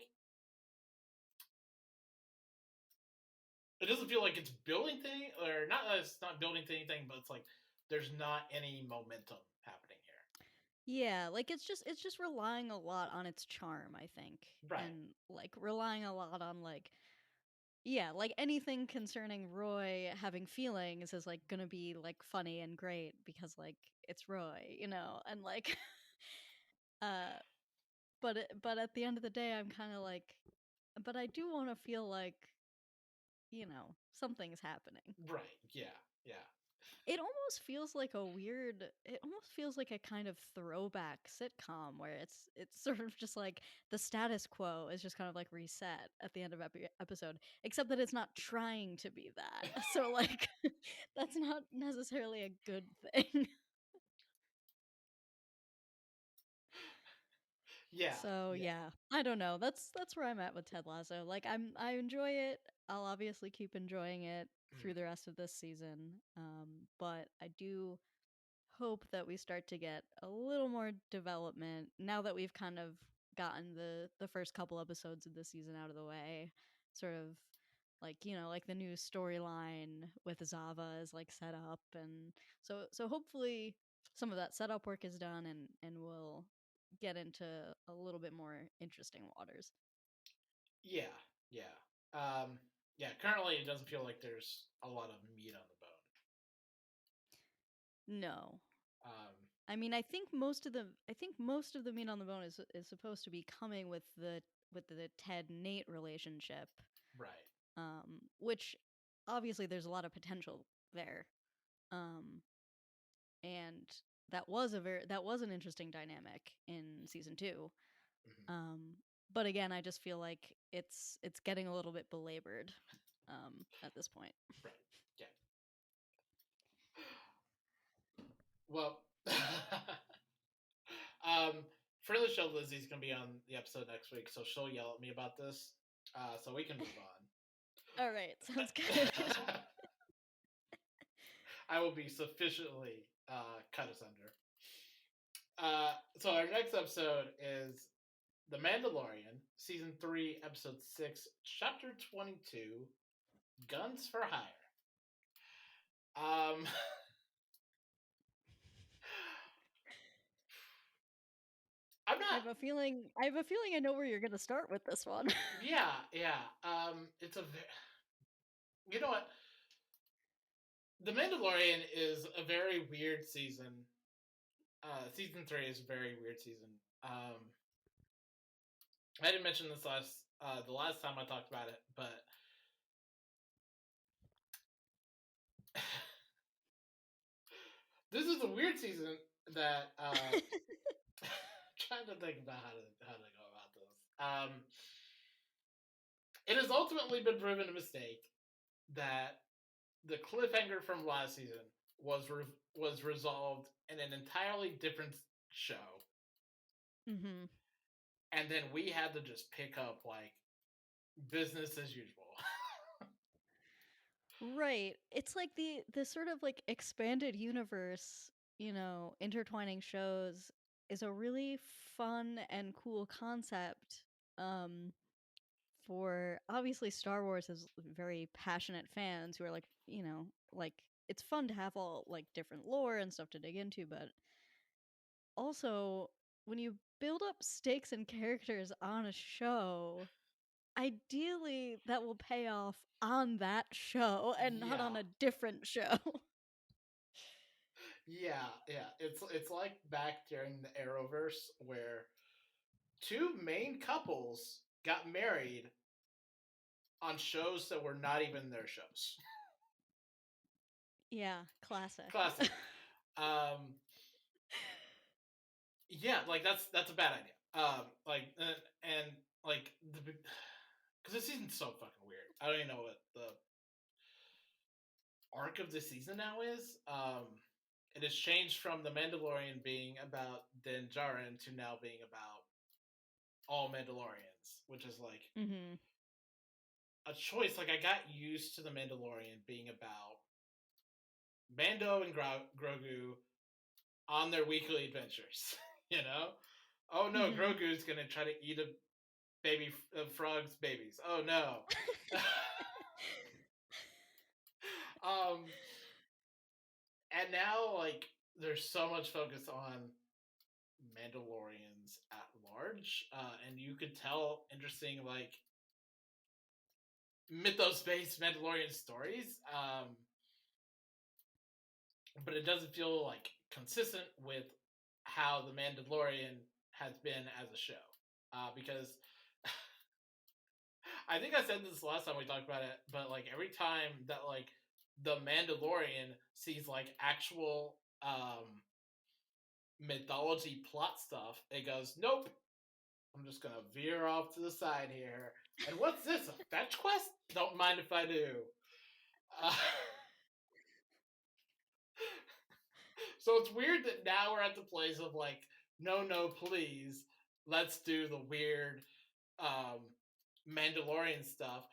it's building thing, or not that it's not building to anything, but it's like there's not any momentum happening here. Yeah, like it's just relying a lot on its charm, I think. Right. And like relying a lot on like yeah, like anything concerning Roy having feelings is like gonna be like funny and great because like it's Roy, you know, and like uh but at the end of the day I'm kind of like but I do want to feel like, you know, something's happening. Right. Yeah. Yeah. It almost feels like a weird it almost feels like a kind of throwback sitcom where it's sort of just like the status quo is just kind of like reset at the end of episode, except that it's not trying to be that. So like that's not necessarily a good thing. Yeah. So Yeah. yeah, I don't know. That's where I'm at with Ted Lasso. Like I enjoy it. I'll obviously keep enjoying it through Mm. the rest of this season. But I do hope that we start to get a little more development now that we've kind of gotten the first couple episodes of the season out of the way. Sort of like, you know, like the new storyline with Zava is like set up, and so hopefully some of that setup work is done, and we'll get into a little bit more interesting waters. Yeah. Yeah. Um, yeah. Currently, it doesn't feel like there's a lot of meat on the bone. No. Um, I mean, I think most of the meat on the bone is supposed to be coming with the Ted Nate relationship, right. which obviously there's a lot of potential there, um, and that was an interesting dynamic in season 2. Hmm. Um, but again, I just feel like it's getting a little bit belabored at this point. Right. Yeah. Well, um, for the show, Lizzie's gonna be on the episode next week, so she'll yell at me about this. So we can move All right, sounds on. good. I will be sufficiently cut asunder. So our next episode is The Mandalorian, season 3, episode 6, chapter 22, Guns for Hire. Um, I'm I not. have a feeling. I know where you're gonna start with this one. Yeah, yeah. It's a. You know what? The Mandalorian is a very weird season. Season 3 is a very weird season. I didn't mention this the last time I talked about it, but this is a weird season that trying to think about how to go about this. It has ultimately been proven a mistake that the cliffhanger from last season was resolved in an entirely different show, Mm-hmm. and then we had to just pick up like business as usual. Right. It's like the sort of like expanded universe, intertwining shows is a really fun and cool concept. Um for obviously Star Wars has very passionate fans who are like, like it's fun to have all like different lore and stuff to dig into, but also when you build up stakes and characters on a show, ideally that will pay off on that show and not Yeah, on a different show. yeah, yeah. It's like back during the Arrowverse where two main couples got married on shows that were not even their shows. Yeah, classic. Classic. Um, yeah, like that's a bad idea. And like the because this season's so fucking weird. I don't even know what the arc of the season now is. It has changed from the Mandalorian being about Din Djarin to now being about all Mandalorians, which is like Mhm. a choice. Like I got used to the Mandalorian being about Mando and Grogu on their weekly adventures. You know, oh no, Mhm. Grogu's gonna try to eat a baby frog's babies. Oh no. um, and now like there's so much focus on Mandalorians at large, and you could tell interesting like mythos-based Mandalorian stories, but it doesn't feel like consistent with how the Mandalorian has been as a show, because I think I said this last time we talked about it, but like every time that like the Mandalorian sees like actual mythology plot stuff, it goes, nope, I'm just gonna veer off to the side here. And what's this? A fetch quest? Don't mind if I do. Uh, so it's weird that now we're at the place of like, no, no, please, let's do the weird um, Mandalorian stuff.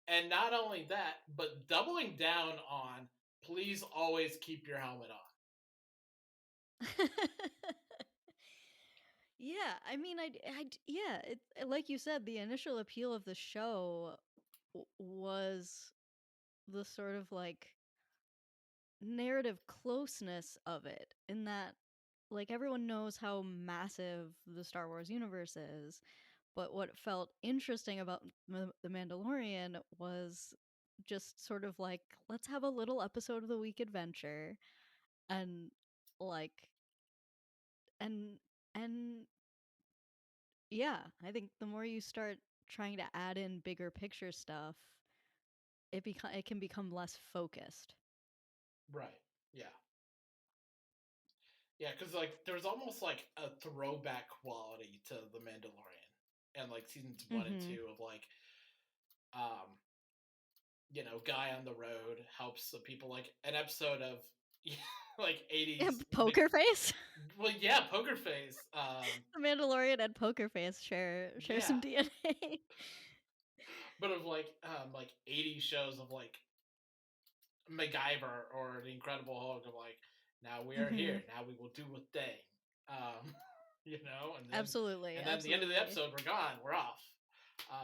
And not only that, but doubling down on please always keep your helmet on. Yeah, I mean, yeah, like you said, the initial appeal of the show was the sort of like narrative closeness of it, in that like everyone knows how massive the Star Wars universe is, but what felt interesting about the Mandalorian was just sort of like, let's have a little episode of the week adventure, and like and and yeah, I think the more you start trying to add in bigger picture stuff, it can become less focused. Right. Yeah. Yeah, because like there's almost like a throwback quality to the Mandalorian, and like seasons one and Mhm. two of like, um, guy on the road helps the people. Like an episode of like Yeah, '80s. Poker Face. Well, yeah, Poker Face. The Mandalorian and Poker Face share Yeah, some DNA. but of like '80s shows of like MacGyver or the Incredible Hulk of like, now we are here, Mhm. now we will do a thing, um, Absolutely, and then the end of the absolutely. episode we're gone, we're off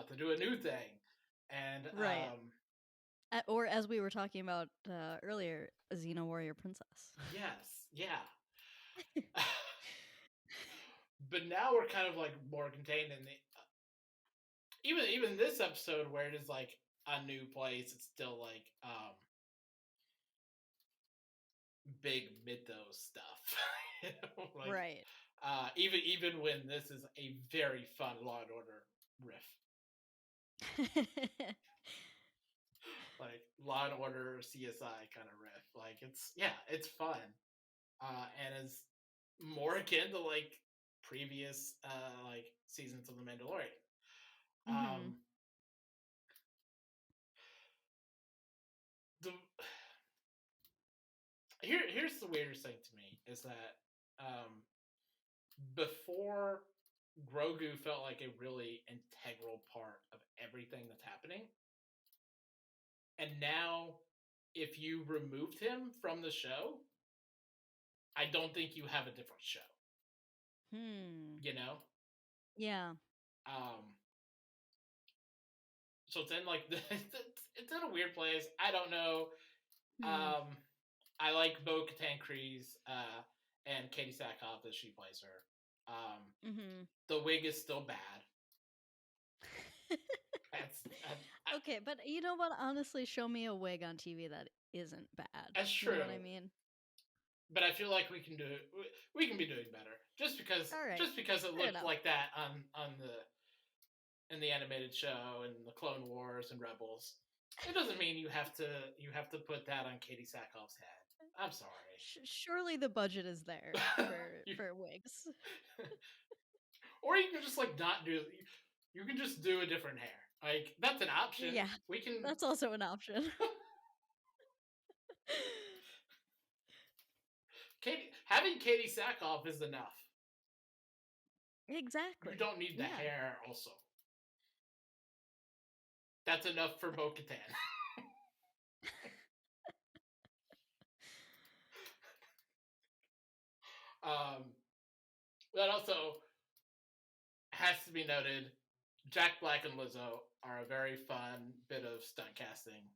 to do a new thing, and Right. Or as we were talking about earlier, a Xena warrior princess. Yes, yeah. But now we're kind of like more contained in the even this episode where it is like a new place. It's still like big mythos stuff. Like Right. even when this is a very fun Law and Order riff. Like Law and Order CSI kind of riff. Like it's fun. And is more akin to like previous like seasons of The Mandalorian. Mm-hmm. The here's the weirdest thing to me is that before Grogu felt like a really integral part of everything that's happening. And now if you removed him from the show, I don't think you have a different show. You know? Yeah. So it's in like it's in a weird place. I don't know. I like Bo-Katan Kryze and Katie Sackhoff as she plays her. The wig is still bad. Okay, but you know what? Honestly, show me a wig on TV that isn't bad. That's true. You know what I mean? But I feel like we can do it. We can be doing better. Just because it looked like that on in the animated show and the Clone Wars and Rebels, it doesn't mean you have to put that on Katie Sackhoff's head. I'm sorry. Surely the budget is there for wigs. Or you can just like not do. You can just do a different hair. Like that's an option. Yeah, we can. That's also an option. Having Katie Sackhoff is enough. Exactly. You don't need the hair also. That's enough for Bo-Katan. That also has to be noted. Jack Black and Lizzo are a very fun bit of stunt casting.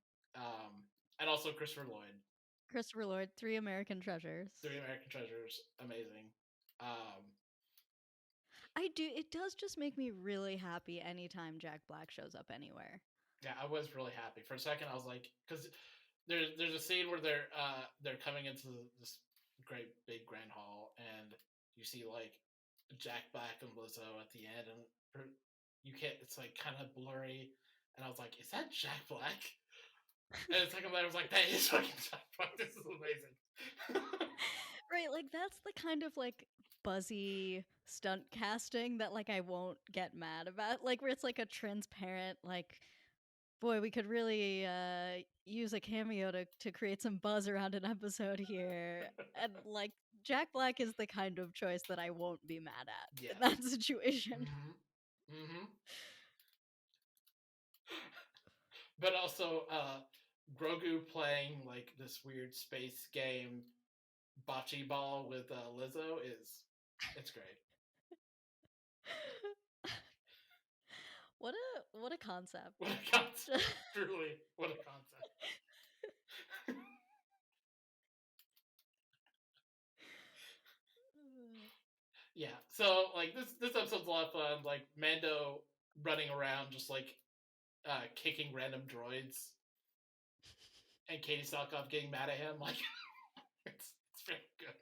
And also Christopher Lloyd. Christopher Lloyd, Three American Treasures. Amazing. It does just make me really happy anytime Jack Black shows up anywhere. Yeah, I was really happy. For a second, I was like, because there's a scene where they're coming into this great big grand hall, and you see like Jack Black and Lizzo at the end, and you can't. It's like kind of blurry, and I was like, is that Jack Black? And the second later, I was like, that is fucking Jack Black. This is amazing. Right, like that's the kind of like buzzy stunt casting that like I won't get mad about. Like where it's like a transparent like, boy, we could really use a cameo to create some buzz around an episode here. And like Jack Black is the kind of choice that I won't be mad at in that situation. But also Grogu playing like this weird space game bocce ball with Lizzo it's great. What a concept. What a concept. Truly, what a concept. Yeah, so like this episode's a lot of fun. Like Mando running around just like kicking random droids, and Katie Sackhoff getting mad at him. Like it's very good.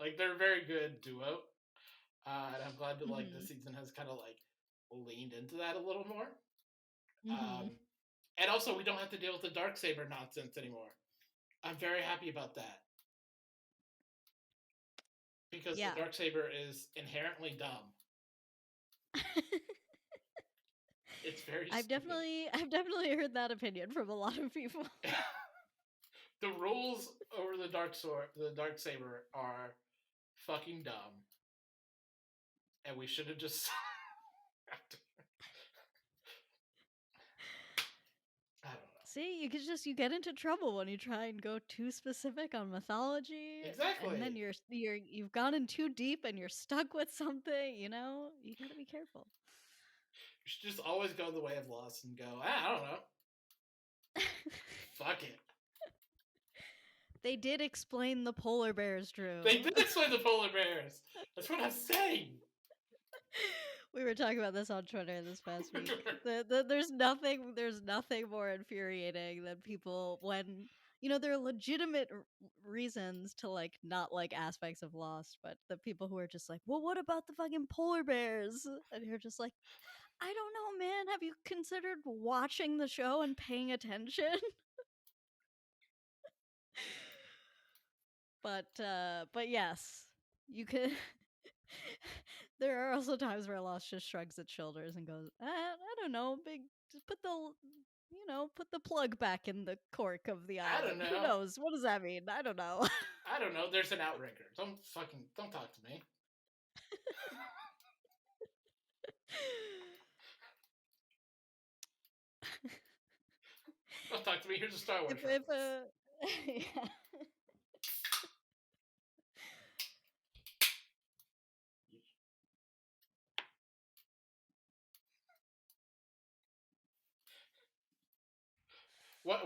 Like they're a very good duo, and I'm glad that like this season has kind of like leaned into that a little more. And also, we don't have to deal with the Darksaber nonsense anymore. I'm very happy about that. Because the Darksaber is inherently dumb. It's very I've definitely heard that opinion from a lot of people. The rules over the Darksaber are fucking dumb. And we should have just I don't know. See, you get into trouble when you try and go too specific on mythology. Exactly. And then you've gone in too deep and you're stuck with something, you know? You gotta be careful. You should just always go the way of Lost and go, I don't know. Fuck it. They did explain the polar bears, Drew. They did explain the polar bears. That's what I'm saying. We were talking about this on Twitter this past week. There's nothing more infuriating than people when, you know, there are legitimate reasons to like not like aspects of Lost, but the people who are just like, well, what about the fucking polar bears? And you're just like, I don't know, man. Have you considered watching the show and paying attention? But yes, you could. There are also times where Lost just shrugs its shoulders and goes, I don't know, just put the plug back in the cork of the island. I don't know. Who knows? What does that mean? I don't know. I don't know. There's an outrigger. Don't talk to me. Don't talk to me. Here's a Star Wars reference. Yeah.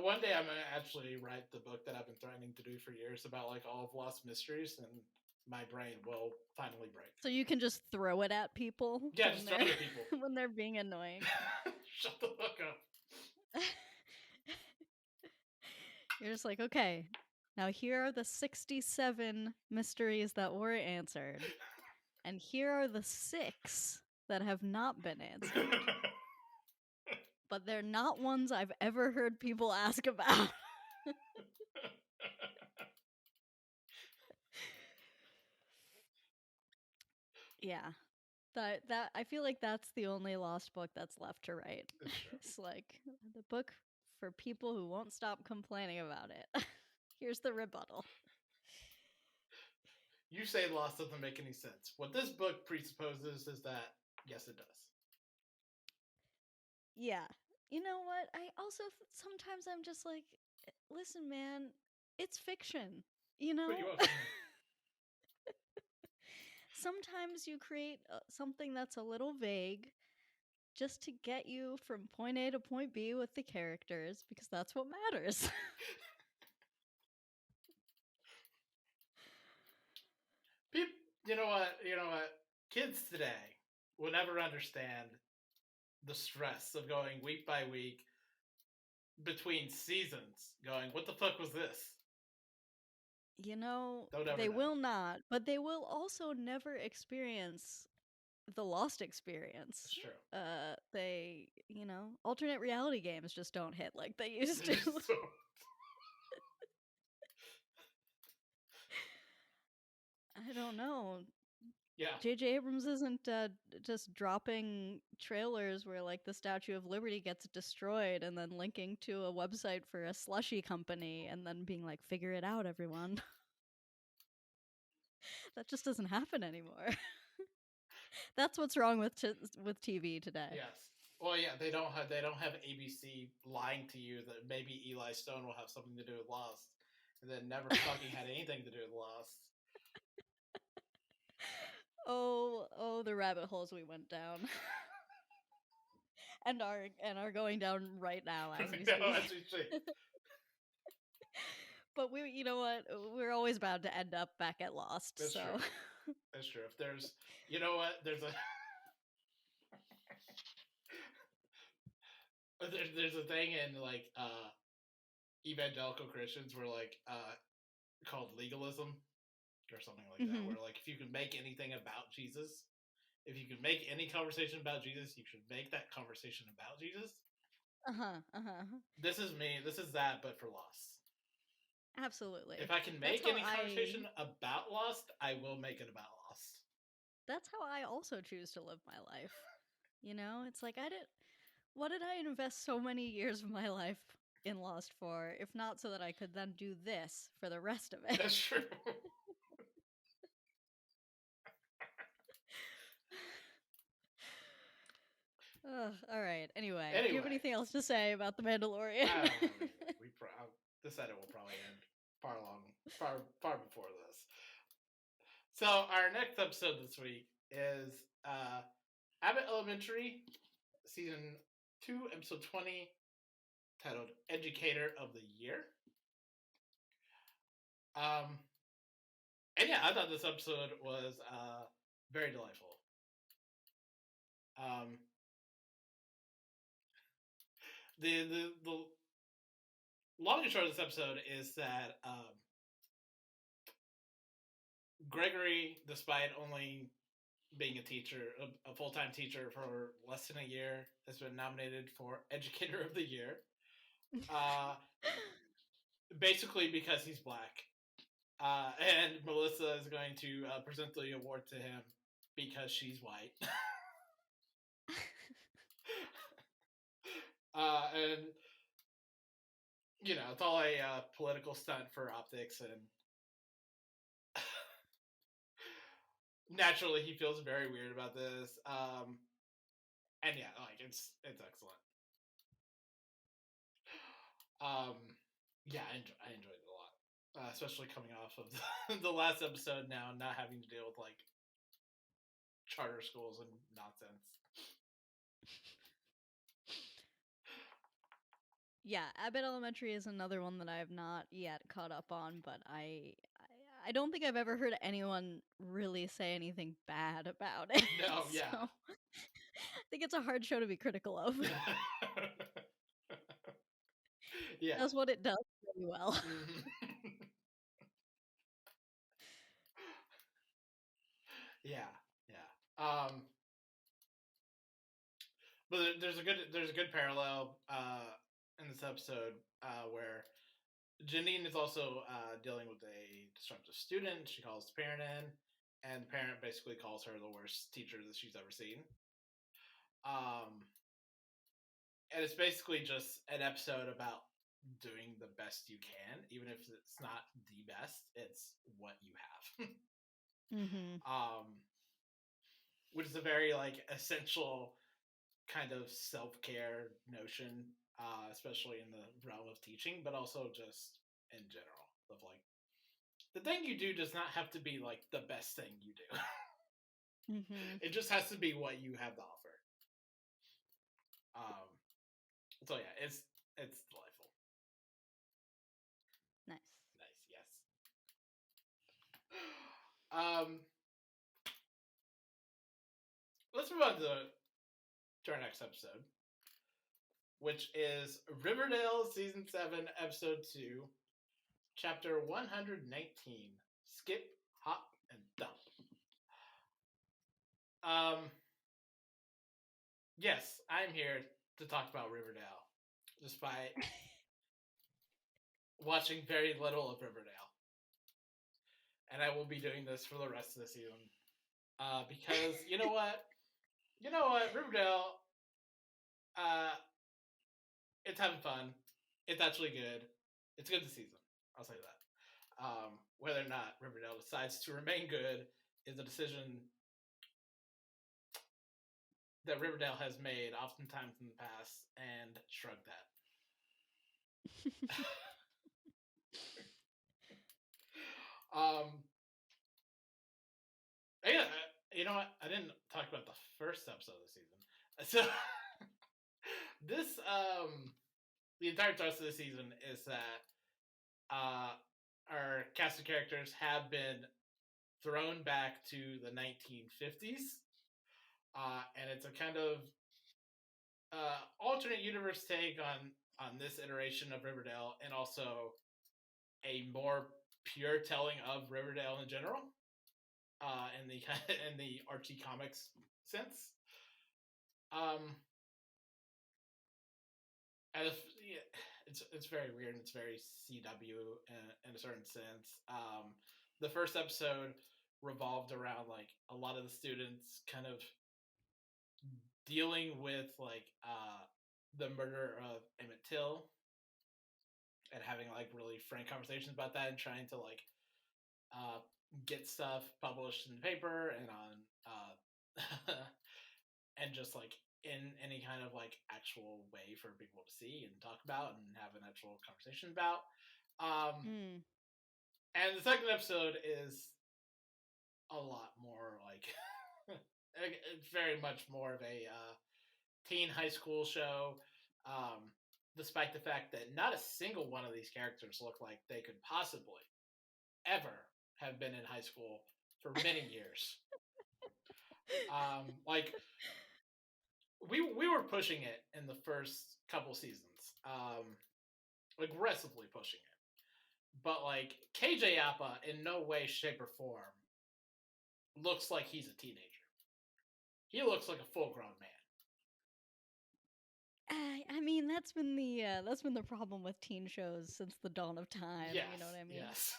One day I'm gonna actually write the book that I've been threatening to do for years about like all of Lost Mysteries, and my brain will finally break. So you can just throw it at people. Yeah, just throw it at people when they're being annoying. Shut the fuck up. You're just like, okay, now here are the 67 mysteries that were answered, and here are the 6 that have not been answered. But they're not ones I've ever heard people ask about. Yeah. That I feel like that's the only Lost book that's left to write. It's like the book for people who won't stop complaining about it. Here's the rebuttal. You say Lost doesn't make any sense. What this book presupposes is that, yes, it does. Yeah. You know what? I also sometimes I'm just like, listen, man, it's fiction. You know? Sometimes you create something that's a little vague just to get you from point A to point B with the characters, because that's what matters. You know what? Kids today will never understand the stress of going week by week between seasons, going, what the fuck was this? You know, they will not, but they will also never experience the Lost experience. That's true. They, alternate reality games just don't hit like they used to. I don't know. Yeah. J.J. Abrams isn't just dropping trailers where like the Statue of Liberty gets destroyed and then linking to a website for a slushy company and then being like, figure it out, everyone. That just doesn't happen anymore. That's what's wrong with TV today. Yes. Well, yeah, they don't have ABC lying to you that maybe Eli Stone will have something to do with Lost, and then never fucking had anything to do with Lost. Oh, the rabbit holes we went down. and are going down right now as we speak. But you know what? We're always bound to end up back at Lost. That's true. That's true. If there's, you know what? There's a thing in like evangelical Christians where like called legalism or something like that, where like if you can make anything about Jesus, if you can make any conversation about Jesus, you should make that conversation about Jesus. This is me. This is that, but for Lost. Absolutely. If I can make any conversation about Lost, I will make it about Lost. That's how I also choose to live my life. You know, it's like what did I invest so many years of my life in Lost for, if not so that I could then do this for the rest of it? That's true. All right. Anyway, do you have anything else to say about The Mandalorian? This edit will probably end far before this. So our next episode this week is Abbott Elementary, season 2, episode 20, titled Educator of the Year. And yeah, I thought this episode was very delightful. The long and short of this episode is that Gregory, despite only being a teacher, a full-time teacher for less than a year, has been nominated for Educator of the Year. Basically because he's black. And Melissa is going to present the award to him because she's white. And, you know, it's all a political stunt for optics, and naturally he feels very weird about this. And yeah, like it's excellent. Yeah, I enjoyed it a lot, especially coming off of the last episode. Now, not having to deal with like charter schools and nonsense. Yeah, Abbott Elementary is another one that I have not yet caught up on, but I don't think I've ever heard anyone really say anything bad about it. No, yeah. So, I think it's a hard show to be critical of. Yeah. That's what it does really well. Yeah. But there's a good parallel in this episode where Janine is also dealing with a disruptive student. She calls the parent in, and the parent basically calls her the worst teacher that she's ever seen. And it's basically just an episode about doing the best you can, even if it's not the best. It's what you have. Which is a very like essential kind of self-care notion, especially in the realm of teaching, but also just in general of like the thing you do does not have to be like the best thing you do. It just has to be what you have to offer. So yeah, it's delightful. Nice, yes. Let's move on to our next episode, which is Riverdale Season 7, Episode 2, Chapter 119, Skip, Hop, and Dump. Yes, I'm here to talk about Riverdale, despite watching very little of Riverdale. And I will be doing this for the rest of the season. Because, you know what? Riverdale, it's having fun. It's actually good. It's good this season. I'll say that. Whether or not Riverdale decides to remain good is a decision that Riverdale has made oftentimes in the past, and shrug that. Yeah, you know what? I didn't talk about the first episode of the season. So this the entire thrust of the season is that our cast of characters have been thrown back to the 1950s, and it's a kind of alternate universe take on this iteration of Riverdale, and also a more pure telling of Riverdale in general, in the Archie comics sense. And it's very weird, and it's very CW in a certain sense. The first episode revolved around like a lot of the students kind of dealing with like the murder of Emmett Till, and having like really frank conversations about that, and trying to like get stuff published in the paper and on and just like in any kind of like actual way for people to see and talk about and have an actual conversation about. And the second episode is a lot more like it's very much more of a teen high school show. despite the fact that not a single one of these characters look like they could possibly ever have been in high school for many years. Like we were pushing it in the first couple seasons, aggressively pushing it. But like KJ Appa, in no way, shape, or form looks like he's a teenager. He looks like a full-grown man. I mean, that's been the problem with teen shows since the dawn of time. Yes, You know what I mean? yes.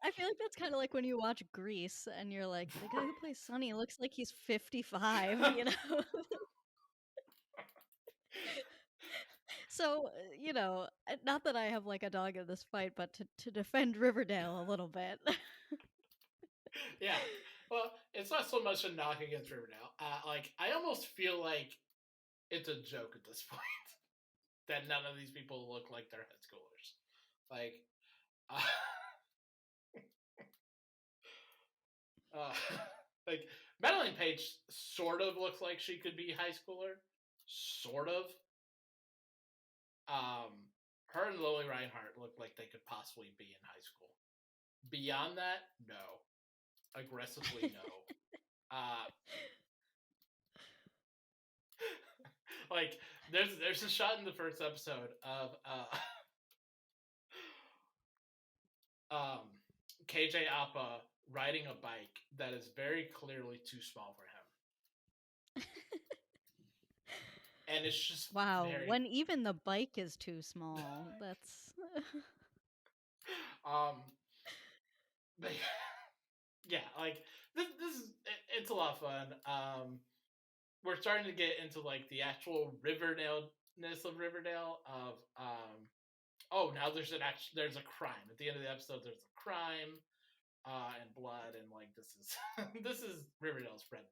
I feel like that's kind of like when you watch Grease and you're like, the guy who plays Sonny looks like he's 55. You know. So, not that I have like a dog in this fight, but to defend Riverdale a little bit. Yeah. Well, it's not so much a knock against Riverdale. Like, I almost feel like it's a joke at this point that none of these people look like they're high schoolers. Like, like Madeline Page sort of looks like she could be high schooler, sort of. Her and Lily Reinhart look like they could possibly be in high school. Beyond that, no. Aggressively, no. Like there's a shot in the first episode of KJ Appa riding a bike that is very clearly too small for him. And it's just wow, when even the bike is too small, that's but yeah, like this is it's a lot of fun. We're starting to get into like the actual Riverdale-ness of Riverdale of oh, now there's a crime at the end of the episode. There's a crime and blood, and like this is this is Riverdale's bread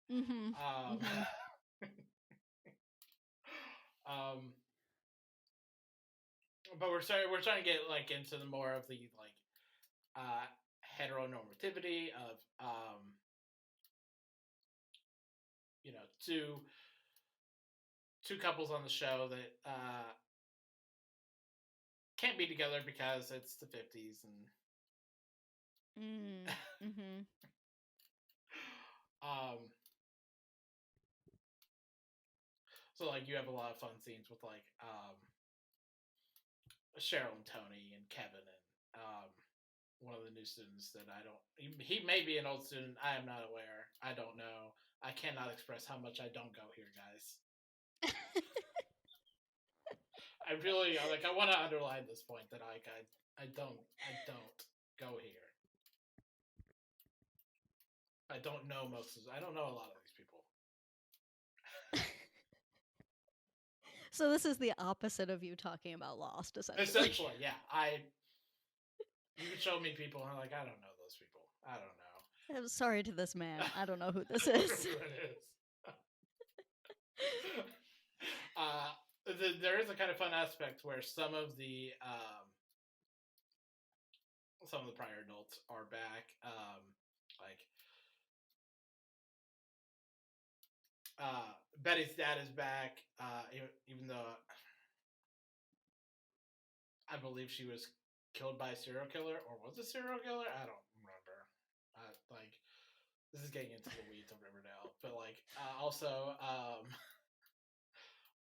and butter. But we're starting to get like into the more of the like heteronormativity of two couples on the show that can't be together because it's the 50s and so like you have a lot of fun scenes with like Cheryl and Tony and Kevin and one of the new students that I don't. He may be an old student. I am not aware. I don't know. I cannot express how much I don't go here, guys. I really like. I want to underline this point that I don't go here. I don't know I don't know a lot of these people. So this is the opposite of you talking about Lost, essentially. Essentially, yeah. You can show me people, and I'm like, I don't know those people. I don't know. I'm sorry to this man. I don't know who this is. There is a kind of fun aspect where some of the prior adults are back. Like Betty's dad is back, even though I believe she was killed by a serial killer, or was it a serial killer? I don't remember. Like this is getting into the weeds of Riverdale, but like also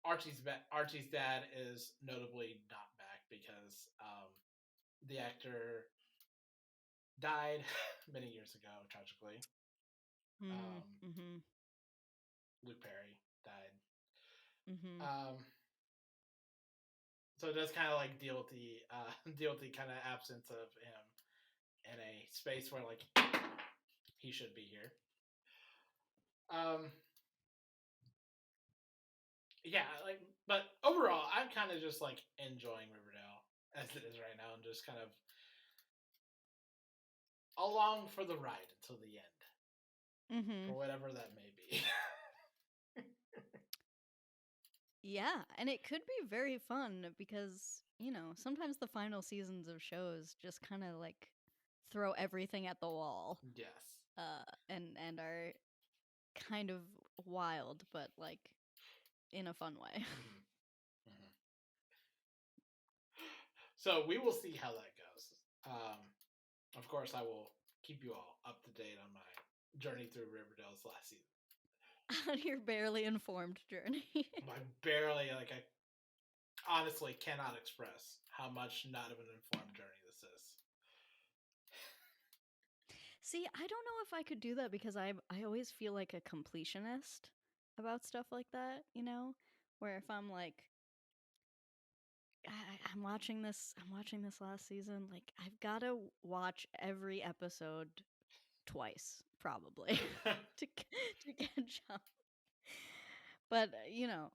Archie's dad is notably not back because the actor died many years ago, tragically. Luke Perry died. So it does kind of like deal with the kind of absence of him in a space where like he should be here. Yeah, like, but overall, I'm kind of just like enjoying Riverdale as it is right now, and just kind of along for the ride until the end, for whatever that may be. Yeah, and it could be very fun because, sometimes the final seasons of shows just kind of like throw everything at the wall. Yes. And are kind of wild, but like in a fun way. So we will see how that goes. Of course, I will keep you all up to date on my journey through Riverdale's last season. On your barely informed journey. I barely, like, I honestly cannot express how much not of an informed journey this is. See, I don't know if I could do that because I always feel like a completionist about stuff like that, you know? Where if I'm like I'm watching this last season, like I've got to watch every episode twice probably to catch up. But, you know,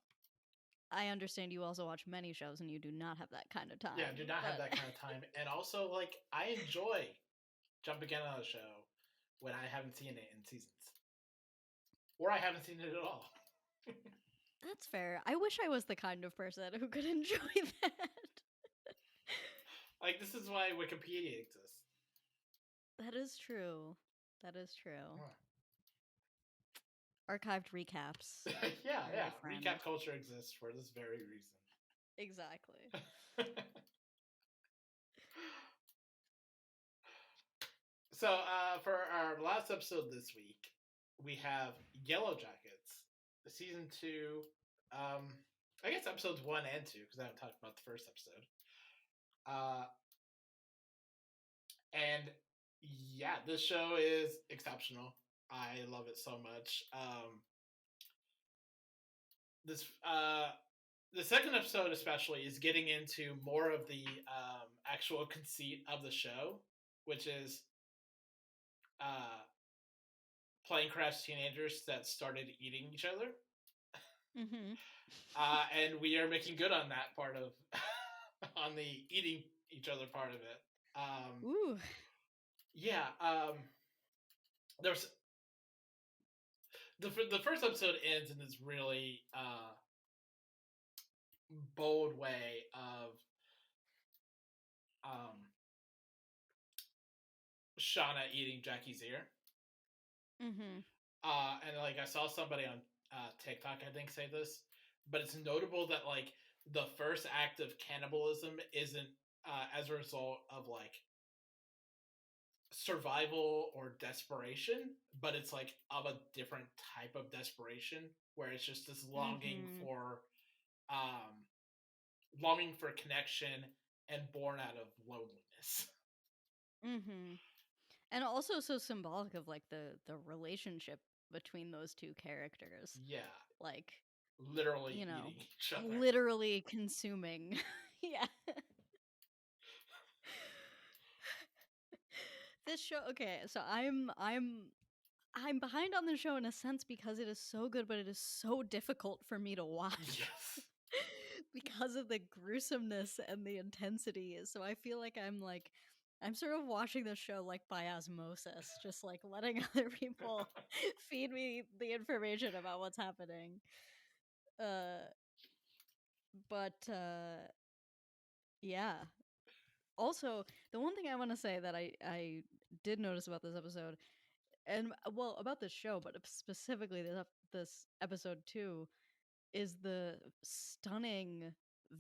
I understand you also watch many shows and you do not have that kind of time. Yeah, I do not have that kind of time. And also, like, I enjoy jumping in on a show when I haven't seen it in seasons. Or I haven't seen it at all. That's fair. I wish I was the kind of person who could enjoy that. Like, this is why Wikipedia exists. That is true. That is true. Archived recaps. yeah. Recap culture exists for this very reason. Exactly. So, for our last episode this week, we have Yellowjackets, season 2. I guess episodes 1 and 2, because I haven't talked about the first episode. And yeah, this show is exceptional. I love it so much. The second episode especially is getting into more of the actual conceit of the show, which is plane crash teenagers that started eating each other. Mm-hmm. And we are making good on that part of on the eating each other part of it. Ooh. Yeah. There's the first episode ends in this really bold way of Shauna eating Jackie's ear. Mm-hmm. And like I saw somebody on TikTok, I think, say this, but it's notable that like the first act of cannibalism isn't as a result of like survival or desperation, but it's like of a different type of desperation where it's just this longing for connection and born out of loneliness. And also so symbolic of like the relationship between those two characters. Yeah. Like literally eating each other. Literally consuming. Yeah. This show, okay, so I'm behind on the show in a sense because it is so good, but it is so difficult for me to watch. Yes. Because of the gruesomeness and the intensity. So I feel like I'm sort of watching the show like by osmosis, just like letting other people feed me the information about what's happening. Yeah. Also, the one thing I want to say that I did notice about this episode, and well, about this show, but specifically this episode 2, is the stunning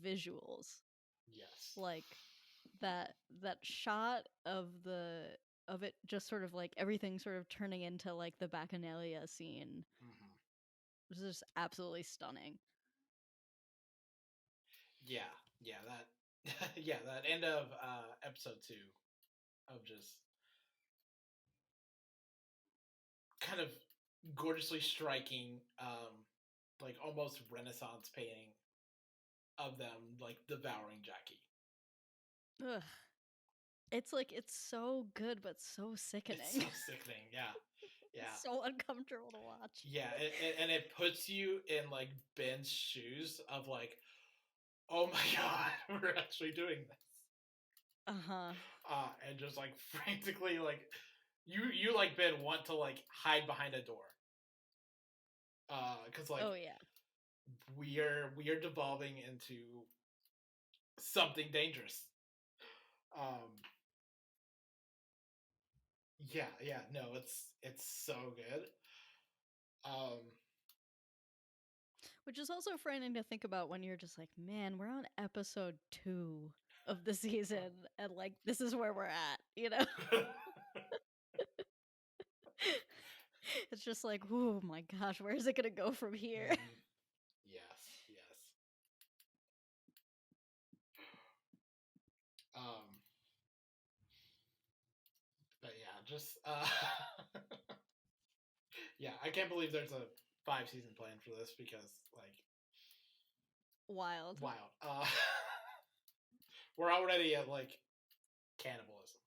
visuals. Yes. Like that shot of it just sort of like everything sort of turning into like the Bacchanalia scene. It was just absolutely stunning. Yeah, that that end of episode 2 of just kind of gorgeously striking like almost Renaissance painting of them like devouring Jackie. Ugh. It's like it's so good but so sickening. It's so sickening, yeah. It's so uncomfortable to watch. Yeah, and it puts you in like Ben's shoes of like, oh my god, we're actually doing this. And just like frantically like you like Ben want to like hide behind a door. Because like, oh yeah, we are devolving into something dangerous. Yeah, no, it's so good. Which is also frightening to think about when you're just like, man, we're on episode 2 of the season, and like this is where we're at, you know? It's just like, oh my gosh, where is it gonna go from here? Mhm. Yes, yes. Um, but yeah, just yeah, I can't believe there's a 5-season plan for this because like Wild. wild. We're already at like cannibalism.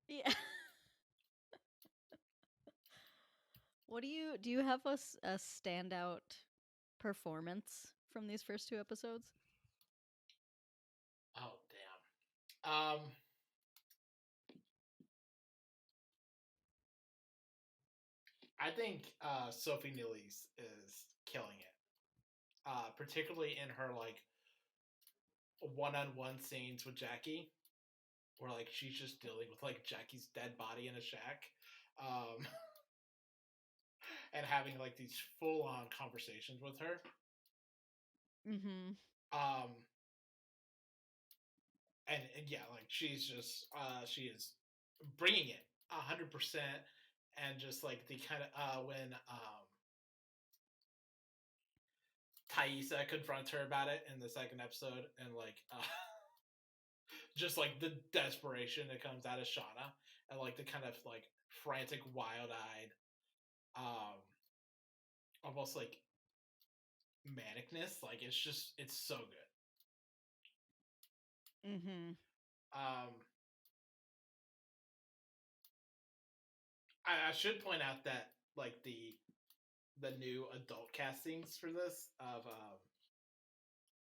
Yeah. What do you have a standout performance from these first 2 episodes? Oh damn. I think Sophie Nilles is killing it. Particularly in her like one-on-one scenes with Jackie, where like she's just dealing with like Jackie's dead body in a shack, um, and having like these full-on conversations with her. Mm-hmm. Um, and yeah, like she's just she is bringing it 100%, and just like the kind of when Thaisa confronts her about it in the second episode, and like just like the desperation that comes out of Shauna, and like the kind of like frantic, wild-eyed, um, almost like manicness. Like it's so good. Mm-hmm. Um, I should point out that like the new adult castings for this of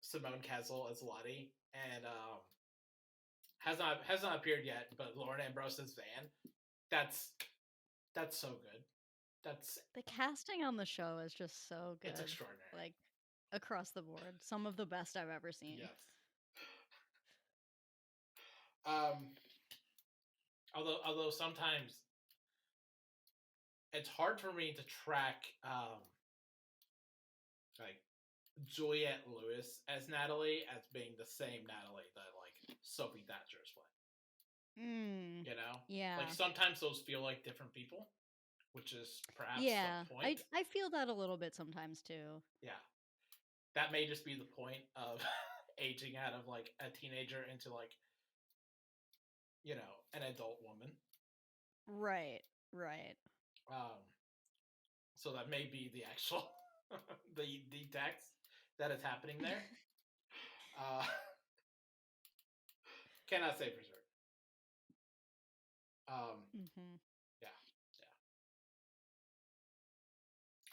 Simone Kessel as Lottie, and has not appeared yet, but Lauren Ambrose as Van. That's that's so good. That's The casting on the show is just so It's good. extraordinary. Like across the board. Some of the best I've ever seen. Yes. Um, although sometimes it's hard for me to track like Juliette Lewis as Natalie as being the same Natalie that like Sophie Thatcher is playing. Mm. You know, Yeah. like sometimes those feel like different people, which is perhaps Yeah. the point. I feel that a little bit sometimes too. Yeah, that may just be the point of aging out of like a teenager into like an adult woman. Right. Right. Um, so that may be the actual the text that is happening there. Cannot say for certain. Mm-hmm. Yeah,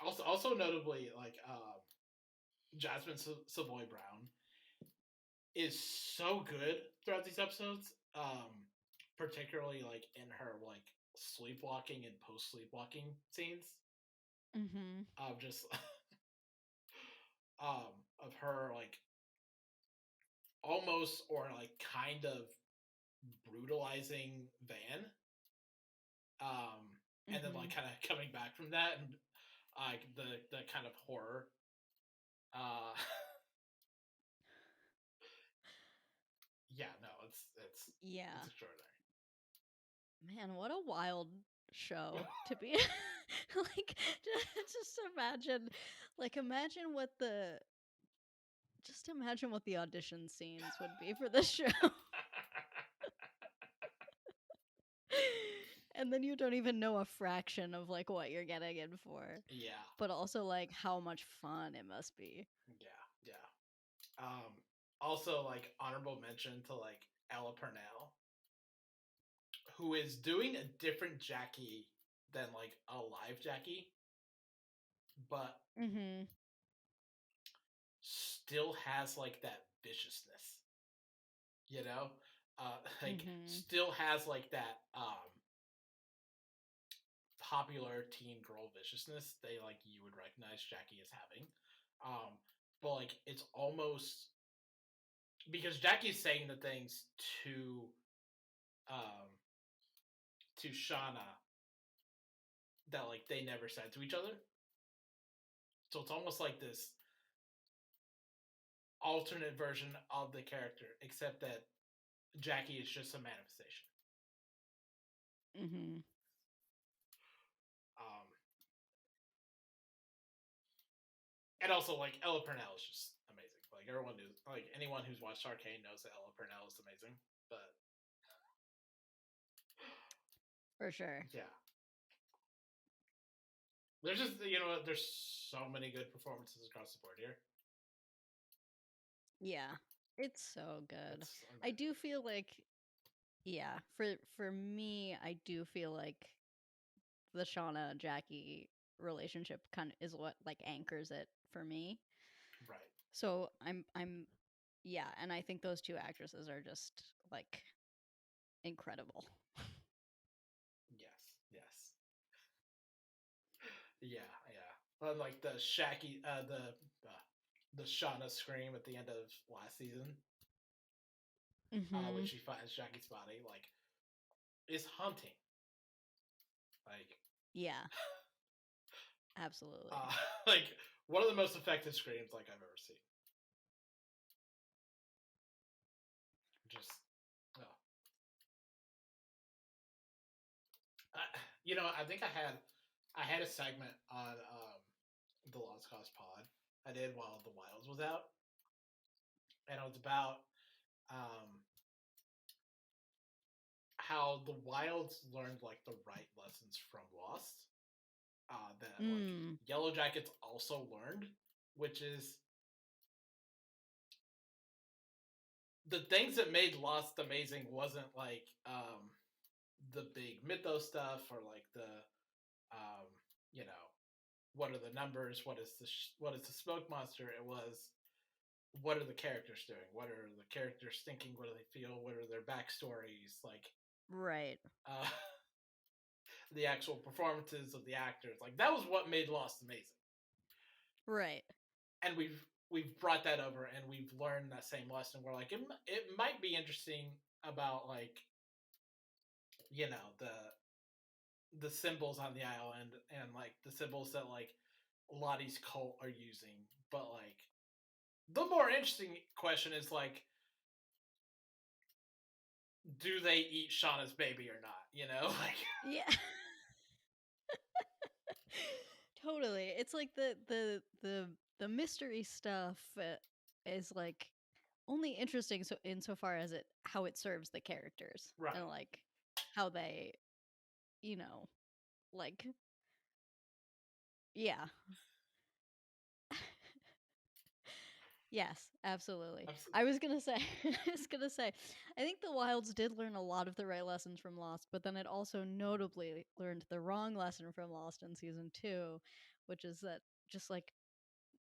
yeah. Also notably, like Jasmine Savoy Brown is so good throughout these episodes. Particularly like in her like sleepwalking and post sleepwalking scenes. Mm-hmm. Of just of her like almost or like kind of brutalizing Van. And then like kind of coming back from that, and like the kind of horror. Yeah, no, it's extraordinary. Man, what a wild show to be like just imagine imagine what the audition scenes would be for this show. And then you don't even know a fraction of like what you're getting in for. Yeah. But also like how much fun it must be. Yeah, yeah. Also like honorable mention to like Ella Purnell, who is doing a different Jackie than like a live Jackie, but still has like that viciousness. Like still has like that popular teen girl viciousness they like you would recognize Jackie as having. But like it's almost because Jackie's saying the things to Shauna that like they never said to each other. So it's almost like this alternate version of the character, except that Jackie is just a manifestation. Mm-hmm. And also, like, Ella Purnell is just amazing. Like, everyone knows, like, anyone who's watched Arcane knows that Ella Purnell is amazing. But for sure, yeah, there's just there's so many good performances across the board here. Yeah, it's so good. I do feel like, yeah, for me, I do feel like the Shauna Jackie relationship kind of is what like anchors it for me. Right. So I'm yeah, and I think those two actresses are just like incredible. Yes. Yes. Yeah. Yeah. Like the Shacky, the Shauna scream at the end of last season, when she finds Jackie's body, like, is haunting. Like, yeah, absolutely. like one of the most effective screams like I've ever seen. Just, oh. I think I had a segment on the Lost Cause pod I did while the Wilds was out, and it was about how the Wilds learned like the right lessons from Lost, that like Yellowjackets also learned, which is the things that made Lost amazing wasn't like the big mythos stuff or like the um, you know what are the numbers, what is the smoke monster. It was, what are the characters doing, what are the characters thinking, what do they feel, what are their backstories, like, right. The actual performances of the actors. Like, that was what made Lost amazing. Right. And we've brought that over and we've learned that same lesson. We're like, it might be interesting about like, the symbols on the island and like the symbols that like Lottie's cult are using. But like, the more interesting question is like, do they eat Shauna's baby or not? Like, yeah. Totally. It's like the mystery stuff is like only interesting so insofar as how it serves the characters, right. and like how they, you know, like, yeah. Yes, absolutely. I was gonna say, I think the Wilds did learn a lot of the right lessons from Lost, but then it also notably learned the wrong lesson from Lost in season 2, which is that just like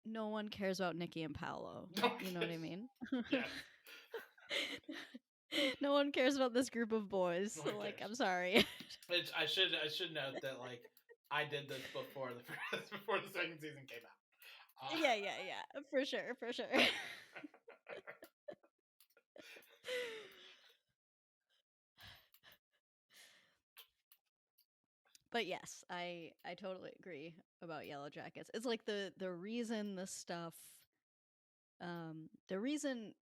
no one cares about Nikki and Paolo. You know what I mean? Yes. No one cares about this group of boys. So, like, I'm sorry. I should note that like I did this before the second season came out. Yeah. For sure. But yes, I totally agree about Yellowjackets. It's like the reason the stuff, the reason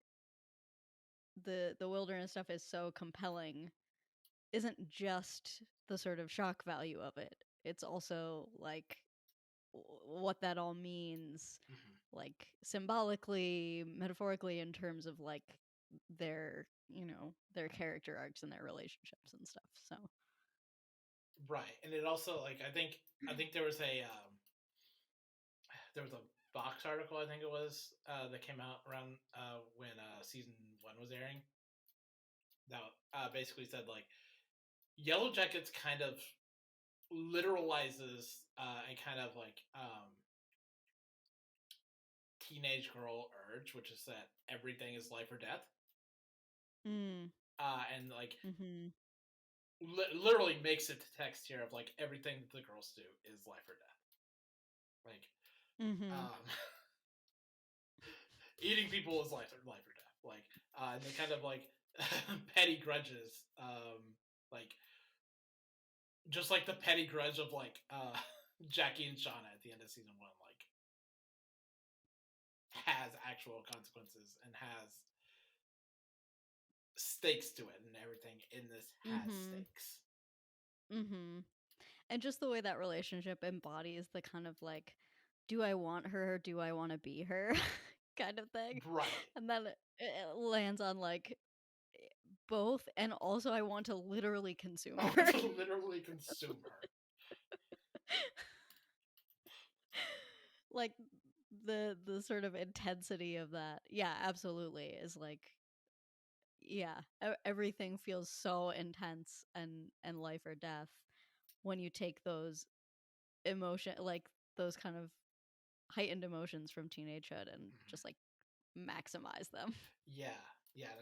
the wilderness stuff is so compelling isn't just the sort of shock value of it. It's also like what that all means, like symbolically, metaphorically, in terms of like their their character arcs and their relationships and stuff. So right, and it also like I think there was a box article, I think it was, that came out around when season 1 was airing, that basically said like Yellowjackets kind of literalizes a kind of like teenage girl urge, which is that everything is life or death. And like literally makes it to text here of like everything that the girls do is life or death. Like, eating people is life or death. Like, and the kind of like petty grudges, like just like the petty grudge of like Jackie and Shauna at the end of season 1. Like, has actual consequences and has stakes to it, and everything in this has stakes. And just the way that relationship embodies the kind of like, do I want her or do I want to be her kind of thing. Right. And then it lands on like both, and also I want to literally consume her. I want to literally consume her. Like the sort of intensity of that. Yeah, absolutely. Is like, yeah, everything feels so intense and life or death when you take those like those kind of heightened emotions from teenagehood and just like maximize them. Yeah,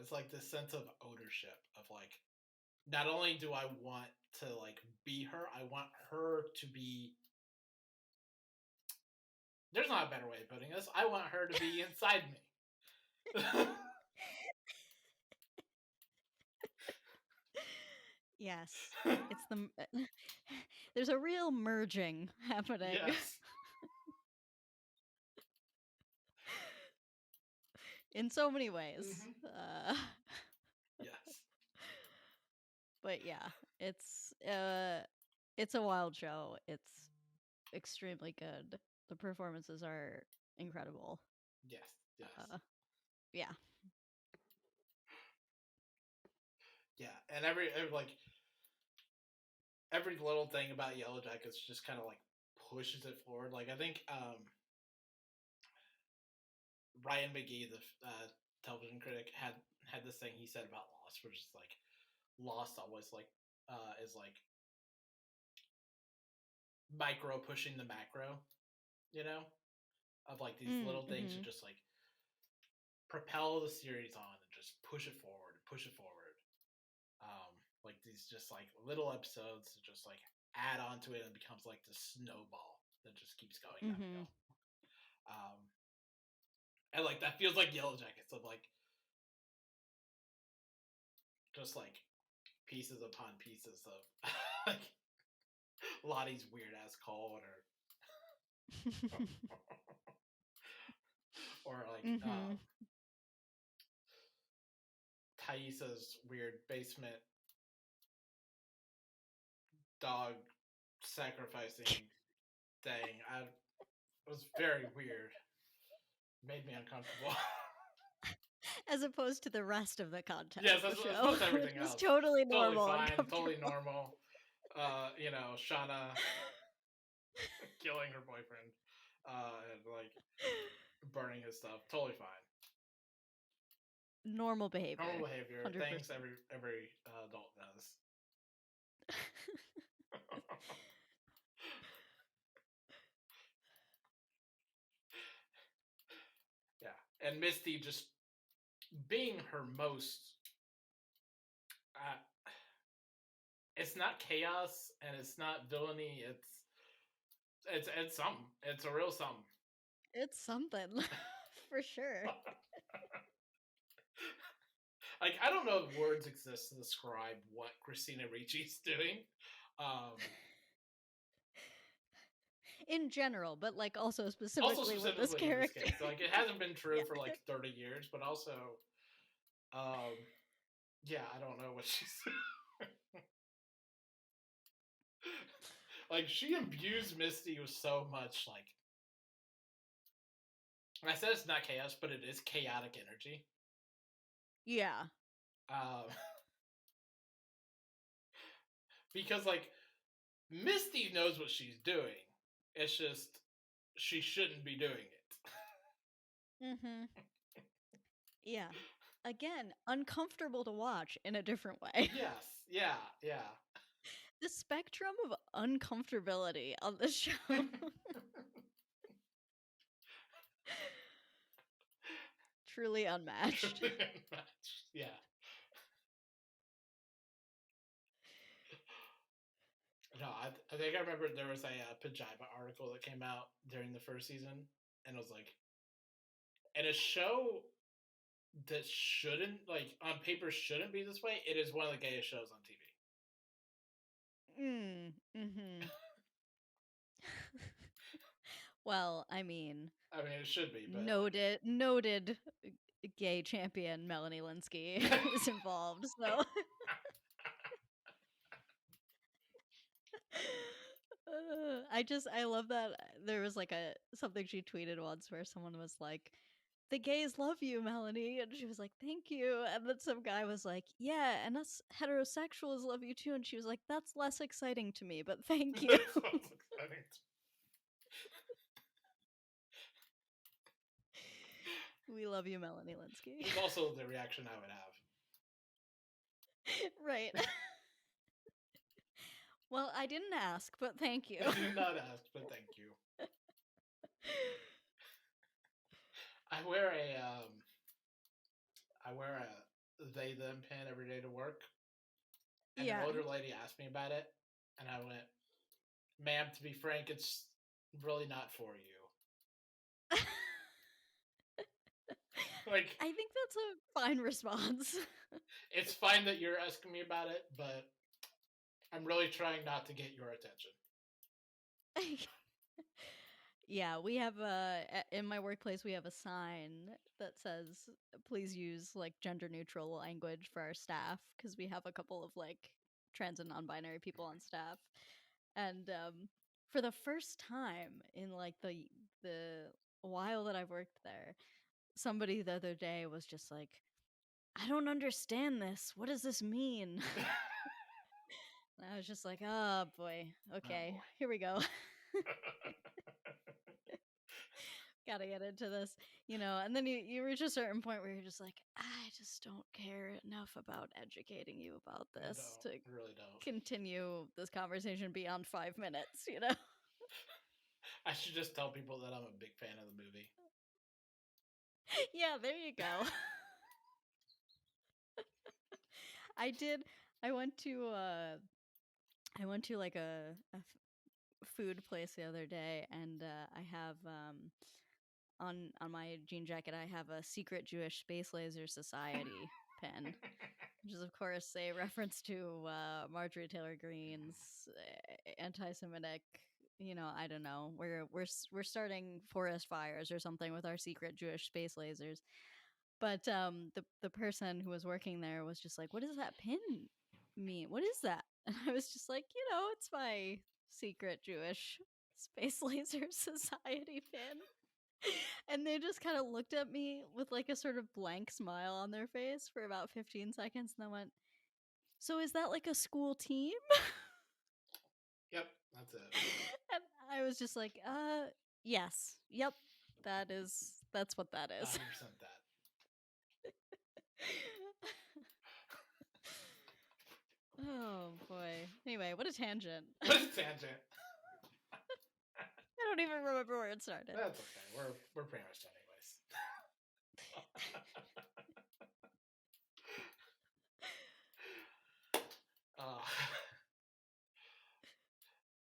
it's like this sense of ownership of like, not only do I want to like be her, I want her to be. There's not a better way of putting this. I want her to be inside me. Yes, it's the there's a real merging happening. Yes. In so many ways. Yes. But yeah, it's a wild show. It's extremely good. The performances are incredible. Yes. Yeah. Yeah, and every little thing about Yellowjackets just kind of like pushes it forward. Like I think Ryan McGee, the television critic, had this thing he said about Lost, which is like Lost always like is like micro pushing the macro, you know, of like these little things that just like propel the series on and just push it forward. Like these just like little episodes that just like add on to it and becomes like this snowball that just keeps going downhill. And like that feels like Yellowjackets of like just like pieces upon pieces of like Lottie's weird ass call or like Thaisa's weird basement dog sacrificing thing. It was very weird. Made me uncomfortable. As opposed to the rest of the content. Yes, as opposed to everything else. It's totally normal. Totally fine, totally normal. You know, Shauna killing her boyfriend, and like burning his stuff. Totally fine. Normal behavior. 100%. Things every adult does. Yeah, and Misty just being her most. It's not chaos and it's not villainy. It's something. It's a real something. It's something, for sure. Like I don't know if words exist to describe what Christina Ricci's doing. In general, but like also specifically with this character. In this case. Like it hasn't been true for like 30 years, but also, yeah, I don't know what she's. Like she imbues Misty with so much like. I said it's not chaos, but it is chaotic energy. Yeah. Because like Misty knows what she's doing. It's just she shouldn't be doing it. Yeah. Again, uncomfortable to watch in a different way. Yes. Yeah. The spectrum of uncomfortability on the show. Truly unmatched. Yeah. No, I think I remember there was a Pajiba article that came out during the first season, and it was like, and a show that shouldn't, like, on paper shouldn't be this way, it is one of the gayest shows on TV. Well, I mean, it should be, but noted gay champion Melanie Linsky is involved. So I love that there was like a something she tweeted once where someone was like, "The gays love you, Melanie," and she was like, "Thank you," and then some guy was like, "Yeah, and us heterosexuals love you too," and she was like, "That's less exciting to me, but thank you." that's what's exciting. We love you, Melanie Linsky. It's also the reaction I would have. Right. Well, I didn't ask, but thank you. I did not ask, but thank you. I wear a they them pin every day to work, and an Yeah. older lady asked me about it, and I went, "Ma'am, to be frank, it's really not for you." Like, I think that's a fine response. it's fine that you're asking me about it, but I'm really trying not to get your attention. Yeah, we have in my workplace we have a sign that says please use like gender neutral language for our staff because we have a couple of like trans and non-binary people on staff. And for the first time in like the while that I've worked there, somebody the other day was just like, "I don't understand this. What does this mean?" And I was just like, "Oh boy. Okay. Oh, boy. Here we go." Gotta get into this, and then you reach a certain point where you're just like, I just don't care enough about educating you about this to I really don't. continue this conversation beyond 5 minutes. I should just tell people that I'm a big fan of the movie. Yeah, there you go. I did. I went to like food place the other day, and I have on my jean jacket I have a secret Jewish Space Laser Society pin, which is of course a reference to Marjorie Taylor Greene's anti-Semitic. I don't know. We're starting forest fires or something with our secret Jewish space lasers. But the person who was working there was just like, "What does that pin mean? What is that?" And I was just like, "It's my secret Jewish space laser society pin." And they just kind of looked at me with like a sort of blank smile on their face for about 15 seconds and then went, "So is that like a school team?" Yep, that's it. And I was just like, yes. Yep. That's what that is." 100% that. Oh boy. Anyway, what a tangent. What a tangent. I don't even remember where it started. That's okay. We're pretty much done anyways.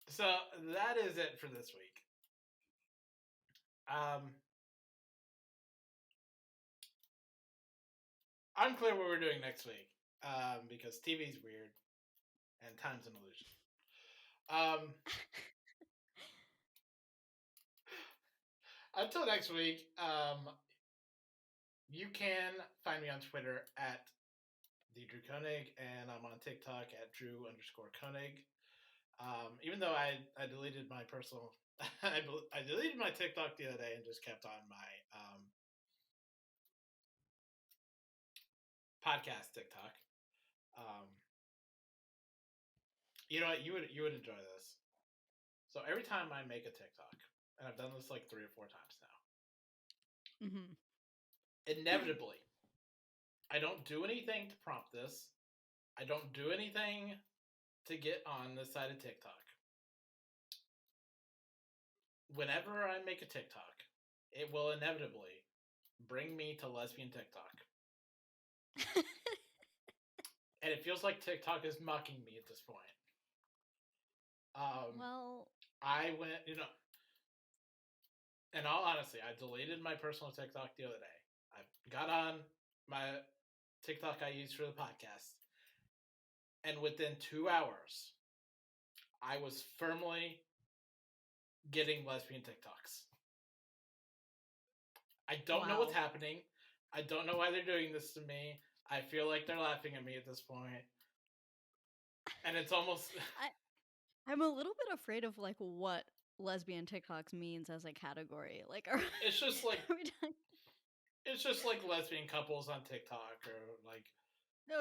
So that is it for this week. Unclear what we're doing next week because TV's weird and time's an illusion. Until next week, you can find me on Twitter at the Drew Koenig, and I'm on TikTok at Drew_Koenig. Even though I deleted my personal, I deleted my TikTok the other day and just kept on my podcast TikTok. You know what? You would enjoy this. So every time I make a TikTok, and I've done this like 3 or 4 times now, inevitably, I don't do anything to prompt this. I don't do anything to get on this side of TikTok. Whenever I make a TikTok, it will inevitably bring me to lesbian TikTok. And it feels like TikTok is mocking me at this point. Well, I went, in all honesty, I deleted my personal TikTok the other day. I got on my TikTok I use for the podcast. And within 2 hours, I was firmly getting lesbian TikToks. I don't know Wow. what's happening. I don't know why they're doing this to me. I feel like they're laughing at me at this point. And it's almost I'm a little bit afraid of like what lesbian TikToks means as a category. Like, it's just like are we talking- it's just like lesbian couples on TikTok or like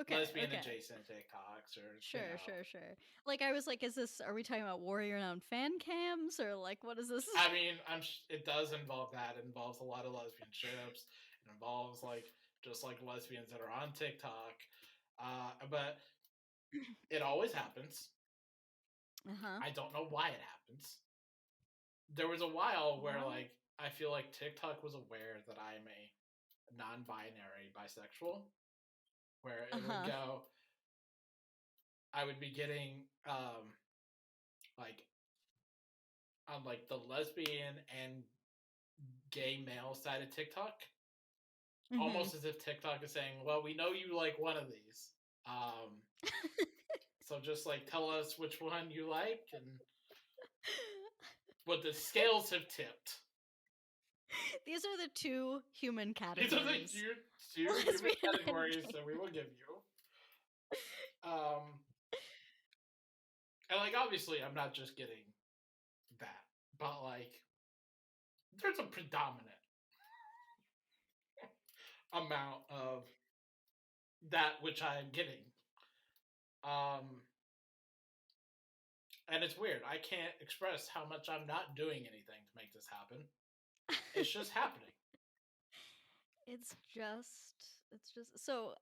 lesbian okay. adjacent TikToks or Sure. you know. Like, I was like, are we talking about Warrior Nun fan cams or like, what is this? I mean, it does involve that. It involves a lot of lesbian ships. It involves like just like lesbians that are on TikTok. But it always happens. Uh-huh. I don't know why it happens. There was a while where Well, like I feel like TikTok was aware that I'm a non-binary bisexual, where it would uh-huh. go. I would be getting like on like the lesbian and gay male side of TikTok, almost as if TikTok is saying, "Well, we know you like one of these, so just like tell us which one you like." And but the scales have tipped. These are the two human categories. These are the two human categories that we will give you. And like obviously, I'm not just getting that, but like there's a predominant amount of that which I am getting. And it's weird. I can't express how much I'm not doing anything to make this happen. It's just happening. It's just so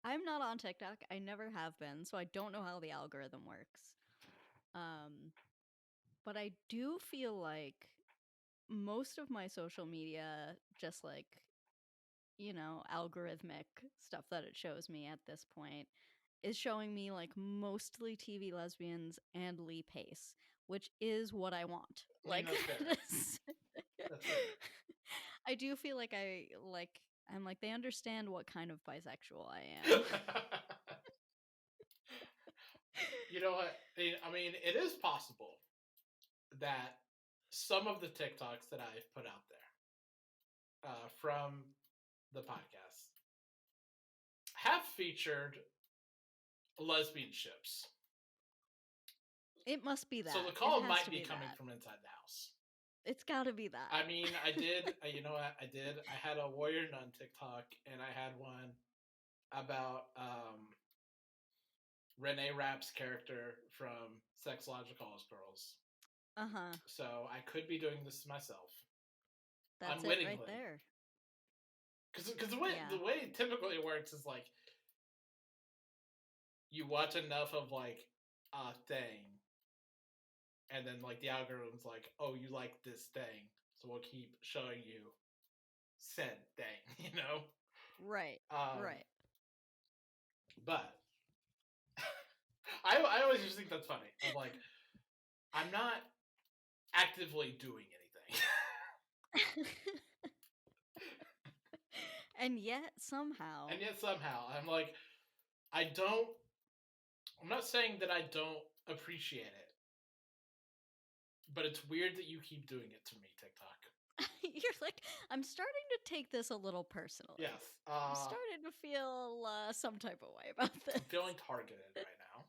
I'm not on TikTok. I never have been, so I don't know how the algorithm works. But I do feel like most of my social media just like, you know, algorithmic stuff that it shows me at this point is showing me like mostly TV lesbians and Lee Pace, which is what I want. I mean, Like that's fair. That's fair. I do feel like I'm like they understand what kind of bisexual I am. You know what? I mean, it is possible that some of the TikToks that I've put out there from the podcast have featured lesbian ships. It must be that. So the call might be be coming that. from inside the house. It's got to be that. I mean, I did. You know what? I did. I had a Warrior Nun TikTok, and I had one about Renee Rapp's character from Sex Logical as Girls. Uh-huh. So I could be doing this to myself. That's unwittingly. it right there. Because the way it typically works is like you watch enough of like a thing, and then like the algorithm's like, oh, you like this thing, so we'll keep showing you said thing, you know? Right. Right. But I always just think that's funny. I'm like, I'm not actively doing anything. And yet somehow I'm like, I'm not saying that I don't appreciate it, but it's weird that you keep doing it to me, TikTok. You're like, I'm starting to take this a little personally. Yes. I'm starting to feel some type of way about this. I'm feeling targeted right now.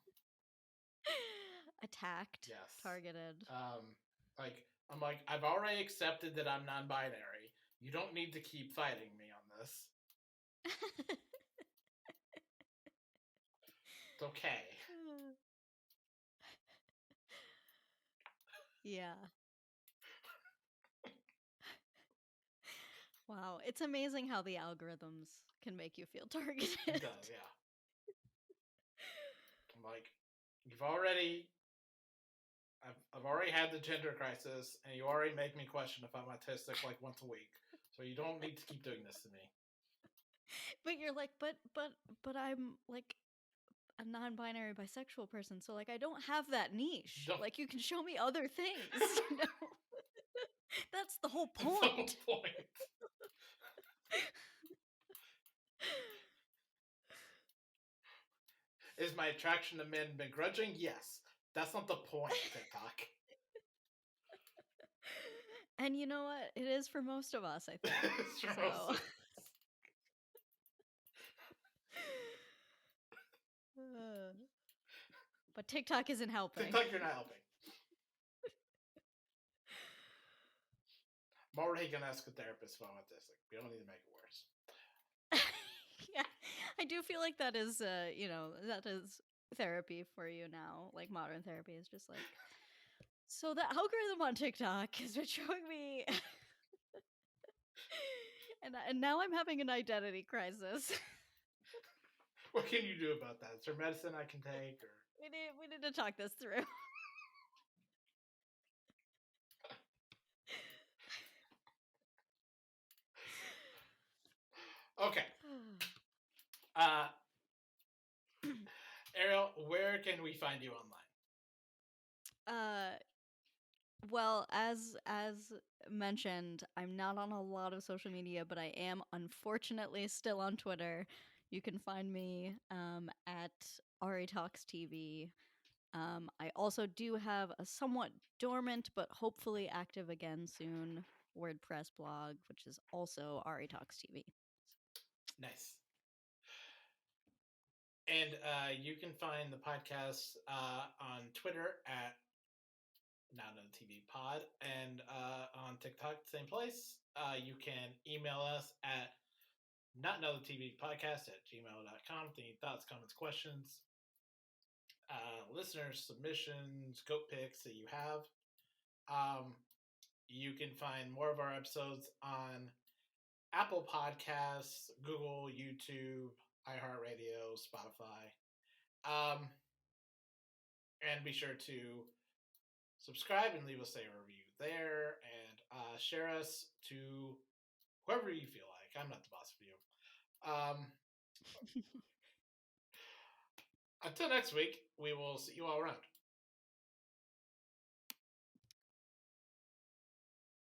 Attacked. Yes. Targeted. I'm like, I've already accepted that I'm non-binary. You don't need to keep fighting me on this. It's okay. Yeah. Wow. It's amazing how the algorithms can make you feel targeted. It does, yeah. I'm like, I've already had the gender crisis, and you already make me question if I'm autistic like once a week. So you don't need to keep doing this to me. But you're like, but I'm like a non-binary bisexual person, so like I don't have that niche. Like you can show me other things. You know? That's the whole point. That's the whole point. Is my attraction to men begrudging? Yes. That's not the point, TikTok. And you know what? It is for most of us, I think. It's for most of us. But TikTok isn't helping. TikTok, you're not helping. I'm already gonna ask a therapist about autistic. We don't need to make it worse. Yeah, I do feel like that is, that is therapy for you now. Like modern therapy is just like, so the algorithm on TikTok has been showing me, and now I'm having an identity crisis. What can you do about that? Is there medicine I can take, or We need to talk this through. okay? Ariel, where can we find you online? Well, as mentioned, I'm not on a lot of social media, but I am unfortunately still on Twitter. You can find me at Ari Talks TV. I also do have a somewhat dormant but hopefully active again soon WordPress blog, which is also Ari Talks TV. Nice. And you can find the podcast on Twitter at Not Another TV Pod, and on TikTok, same place. You can email us at notanothertvpodcast@gmail.com with any thoughts, comments, questions, listeners, submissions, goat picks that you have. You can find more of our episodes on Apple Podcasts, Google, YouTube, iHeartRadio, Spotify. And be sure to subscribe and leave us a review there, and share us to whoever you feel like. I'm not the boss of you. Until next week, we will see you all around.